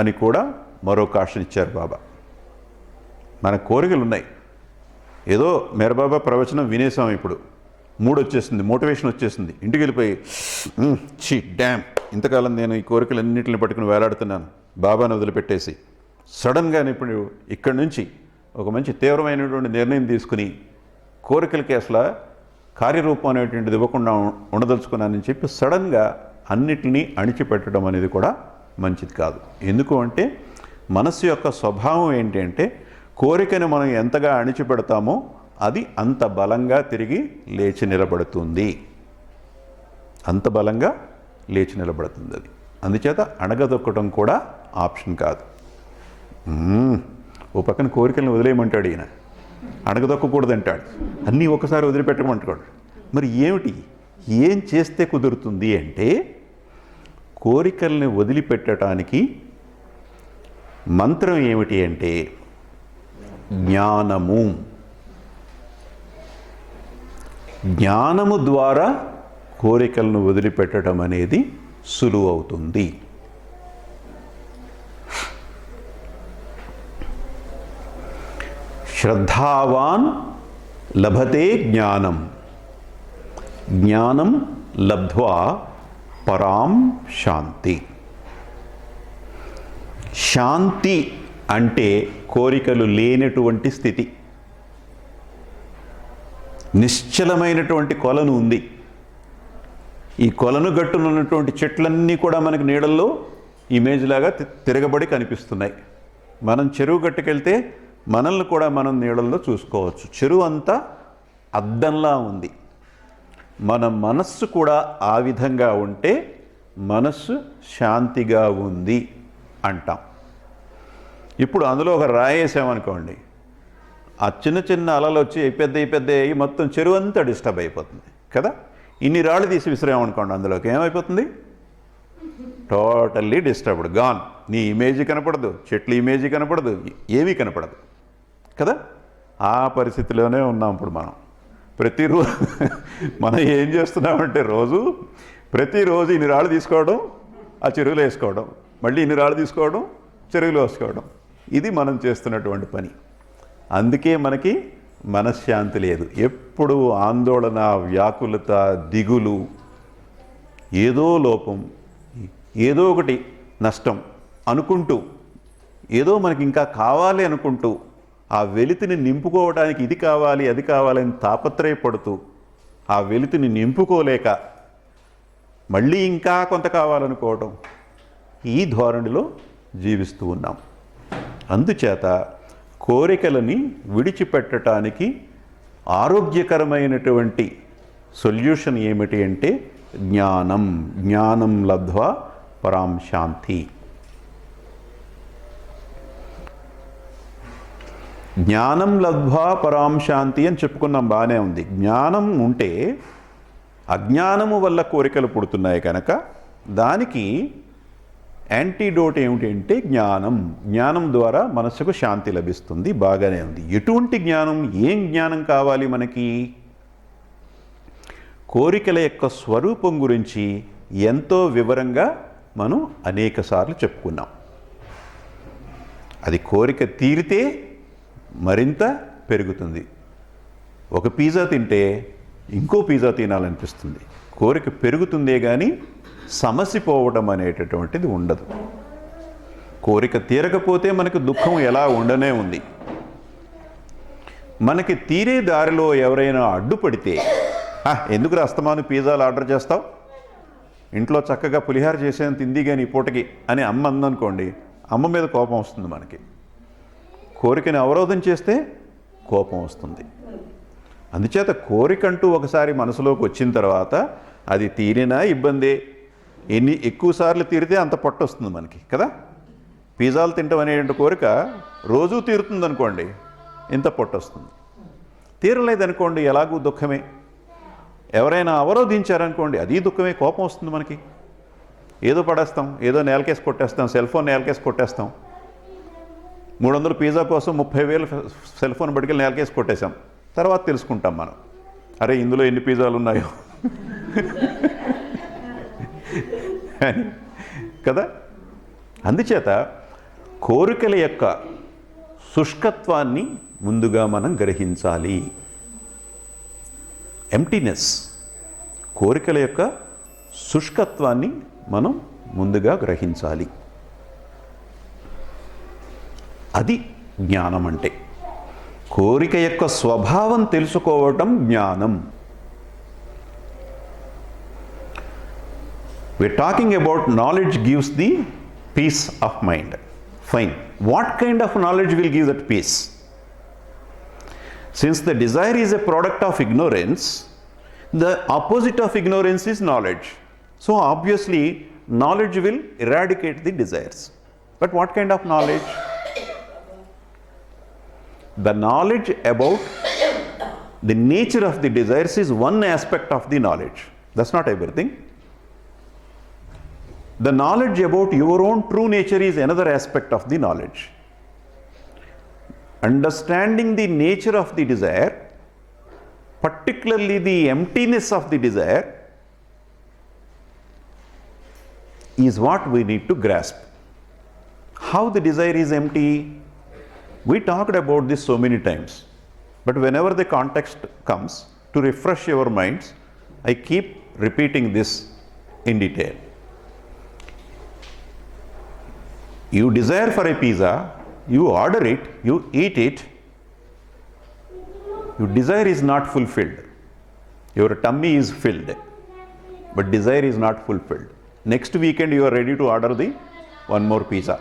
Speaker 1: అని కూడా మరో కాషన్ ఇచ్చారు బాబా. మన కోరికలు ఉన్నాయి, ఏదో మేరబాబా ప్రవచనం వినేసాం, ఇప్పుడు మూడ్ వచ్చేసింది, మోటివేషన్ వచ్చేసింది, ఇంటికి వెళ్ళిపోయి డ్యామ్ ఇంతకాలం నేను ఈ కోరికలన్నింటిని పట్టుకుని వేలాడుతున్నాను బాబాను వదిలిపెట్టేసి సడన్గా ఇప్పుడు ఇక్కడి నుంచి ఒక మంచి తీవ్రమైనటువంటి నిర్ణయం తీసుకుని కోరికలకి అసలు కార్యరూపం అనేటువంటిది ఇవ్వకుండా ఉండదలుచుకున్నానని చెప్పి సడన్గా అన్నిటినీ అణిచిపెట్టడం అనేది కూడా మంచిది కాదు. ఎందుకు అంటే మనస్సు యొక్క స్వభావం ఏంటి అంటే కోరికను మనం ఎంతగా అణిచిపెడతామో అది అంత బలంగా తిరిగి లేచి నిలబడుతుంది, అంత బలంగా లేచి నిలబడుతుంది అది. అందుచేత అణగదొక్కడం కూడా ఆప్షన్ కాదు. ఓ పక్కన కోరికలను వదిలేయమంటాడు ఈయన, అణగదొక్కకూడదంటాడు, అన్నీ ఒకసారి వదిలిపెట్టమంటాడు. మరి ఏమిటి, ఏం చేస్తే కుదురుతుంది అంటే కోరికల్ని వదిలిపెట్టడానికి మంత్రం ఏమిటి అంటే జ్ఞానము. జ్ఞానము ద్వారా కోరికలను వదిలిపెట్టడం అనేది సులువు అవుతుంది. శ్రద్ధావాన్ లభతే జ్ఞానం, జ్ఞానం లబ్ధ్వా పరాం శాంతి. శాంతి అంటే కోరికలు లేనటువంటి స్థితి. నిశ్చలమైనటువంటి కొలను ఉంది. ఈ కొలను గట్టునున్నటువంటి చెట్లన్నీ కూడా మనకి నీడల్లో ఇమేజ్ లాగా తిరగబడి కనిపిస్తున్నాయి. మనం చెరువు గట్టుకెళ్తే మనల్ని కూడా మనం నీడల్లో చూసుకోవచ్చు. చెరువు అంతా అద్దంలా ఉంది. మన మనస్సు కూడా ఆ విధంగా ఉంటే మనస్సు శాంతిగా ఉంది అంటాం. ఇప్పుడు అందులో ఒక రాయేసామనుకోండి, ఆ చిన్న చిన్న అలలు వచ్చి పెద్ద అయ్యి మొత్తం చెరువు అంతా డిస్టర్బ్ అయిపోతుంది కదా. ఇన్ని రాళ్ళు తీసి విసిరామనుకోండి, అందులోకి ఏమైపోతుంది, టోటల్లీ డిస్టర్బ్డ్, గాన్. నీ ఇమేజ్ కనపడదు, చెట్ల ఇమేజ్ కనపడదు, ఏమీ కనపడదు కదా. ఆ పరిస్థితిలోనే ఉన్నాం ఇప్పుడు మనం. ప్రతిరోజు మనం ఏం చేస్తున్నామంటే ప్రతిరోజు ఇన్ని రాళ్ళు తీసుకోవడం, ఆ చెరువులో వేసుకోవడం, మళ్ళీ ఇన్ని రాళ్ళు తీసుకోవడం, చెరువులో వేసుకోవడం, ఇది మనం చేస్తున్నటువంటి పని. అందుకే మనకి మనశ్శాంతి లేదు. ఎప్పుడు ఆందోళన, వ్యాకులత, దిగులు, ఏదో లోపం, ఏదో ఒకటి నష్టం అనుకుంటూ, ఏదో మనకి ఇంకా కావాలి అనుకుంటూ, ఆ వెలితిని నింపుకోవడానికి ఇది కావాలి అది కావాలని తాపత్రయపడుతూ ఆ వెలితిని నింపుకోలేక మళ్ళీ ఇంకా కొంత కావాలనుకోవడం, ఈ ధోరణిలో జీవిస్తూ ఉన్నాం. అందుచేత కోరికలని విడిచిపెట్టడానికి ఆరోగ్యకరమైనటువంటి సొల్యూషన్ ఏమిటి అంటే జ్ఞానం. జ్ఞానం లబ్ధ్వా పరాం శాంతి. జ్ఞానం లబ్ధ్వా పరాం శాంతి అని చెప్పుకున్నాం, బాగానే ఉంది. జ్ఞానం ఉంటే అజ్ఞానము వల్ల కోరికలు పుడుతున్నాయి కనుక దానికి యాంటీడోట్ ఏమిటంటే జ్ఞానం. జ్ఞానం ద్వారా మనస్సుకు శాంతి లభిస్తుంది. బాగానే ఉంది. ఎటువంటి జ్ఞానం? ఏం జ్ఞానం కావాలి మనకి? కోరికల యొక్క స్వరూపం గురించి ఎంతో వివరంగా మనం అనేకసార్లు చెప్పుకున్నాం. అది కోరిక తీరితే మరింత పెరుగుతుంది. ఒక పిజ్జా తింటే ఇంకో పిజ్జా తినాలనిపిస్తుంది. కోరిక పెరుగుతుందే కానీ సమస్య పోవడం అనేటటువంటిది ఉండదు. కోరిక తీరకపోతే మనకు దుఃఖం ఎలా ఉండనే ఉంది. మనకి తీరే దారిలో ఎవరైనా అడ్డుపడితే, ఎందుకు అస్తమాను పిజ్జాలు ఆర్డర్ చేస్తావు, ఇంట్లో చక్కగా పులిహార చేసేంత తింది కానీ ఈ పూటకి అని అమ్మ అందనుకోండి, అమ్మ మీద కోపం వస్తుంది మనకి. కోరికని అవరోధం చేస్తే కోపం వస్తుంది. అందుచేత కోరికంటూ ఒకసారి మనసులోకి వచ్చిన తర్వాత అది తీరినా ఇబ్బందే. ఎక్కువసార్లు తీరితే అంత పొట్ట వస్తుంది మనకి కదా. పిజ్జాలు తింటాం అనేటువంటి కోరిక రోజూ తీరుతుంది అనుకోండి, ఇంత పొట్ట వస్తుంది. తీరలేదనుకోండి ఎలాగూ దుఃఖమే. ఎవరైనా అవరోధించారనుకోండి అది దుఃఖమే, కోపం వస్తుంది మనకి. ఏదో పడేస్తాం, ఏదో నేలకేసి కొట్టేస్తాం, సెల్ ఫోన్ నేలకేసి కొట్టేస్తాం. 300 పిజ్జా కోసం 30,000 సెల్ ఫోన్ బడికి నేలకేసి కొట్టేశాం. తర్వాత తెలుసుకుంటాం మనం, అరే ఇందులో ఎన్ని పిజ్జాలు ఉన్నాయో కదా. అందుచేత కోరికల యొక్క శుష్కత్వాన్ని ముందుగా మనం గ్రహించాలి. ఎంప్టీనెస్, కోరికల యొక్క శుష్కత్వాన్ని మనం ముందుగా గ్రహించాలి. అది జ్ఞానం అంటే. కోరిక యొక్క స్వభావం తెలుసుకోవటం జ్ఞానం. We're talking about knowledge gives the peace of mind. Fine. What kind of knowledge will give that peace? Since the desire is a product of ignorance, the opposite of ignorance is knowledge. So obviously knowledge will eradicate the desires. But what kind of knowledge? The knowledge about the nature of the desires is one aspect of the knowledge. That's not everything. The knowledge about your own true nature is another aspect of the knowledge. Understanding the nature of the desire, particularly the emptiness of the desire, is what we need to grasp. How the desire is empty? We talked about this so many times, but whenever the context comes to refresh your minds, I keep repeating this in detail. You desire for a pizza, you order it, you eat it, your desire is not fulfilled. Your tummy is filled, but desire is not fulfilled. Next weekend you are ready to order the one more pizza.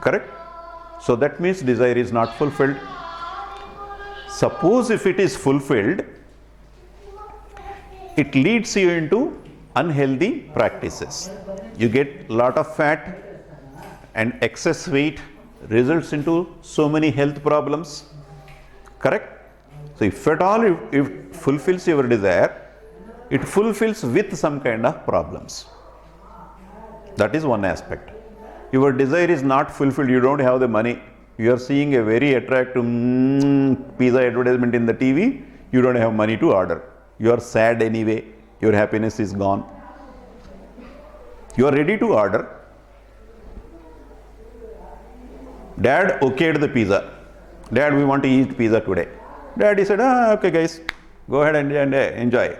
Speaker 1: Correct? So that means desire is not fulfilled. Suppose if it is fulfilled, it leads you into unhealthy practices. You get lot of fat and excess weight, results into so many health problems. Correct? So if at all it fulfills your desire, it fulfills with some kind of problems. That is one aspect. Your desire is not fulfilled, you don't have the money, you are seeing a very attractive pizza advertisement in the TV, you don't have money to order. You are sad anyway, your happiness is gone. You are ready to order. Dad okayed the pizza. Dad, we want to eat pizza today. Daddy said, okay guys, go ahead and enjoy.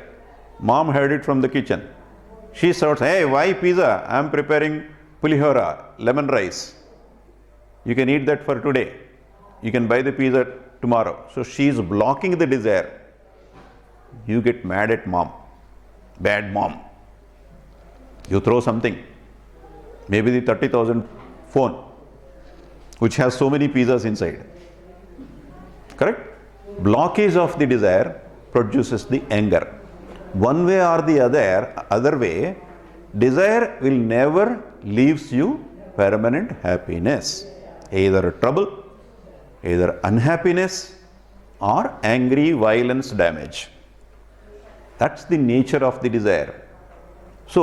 Speaker 1: Mom heard it from the kitchen. She shouts, hey, why pizza? I am preparing pulihora, lemon rice. You can eat that for today. You can buy the pizza tomorrow. So she is blocking the desire. You get mad at mom. Bad mom. You throw something. Maybe the 30,000 phone, which has so many pizzas inside. Correct? Blockage of the desire produces the anger. One way or the other way, desire will never leaves you permanent happiness. Either trouble, either unhappiness, or angry violence damage. That's the nature of the desire. So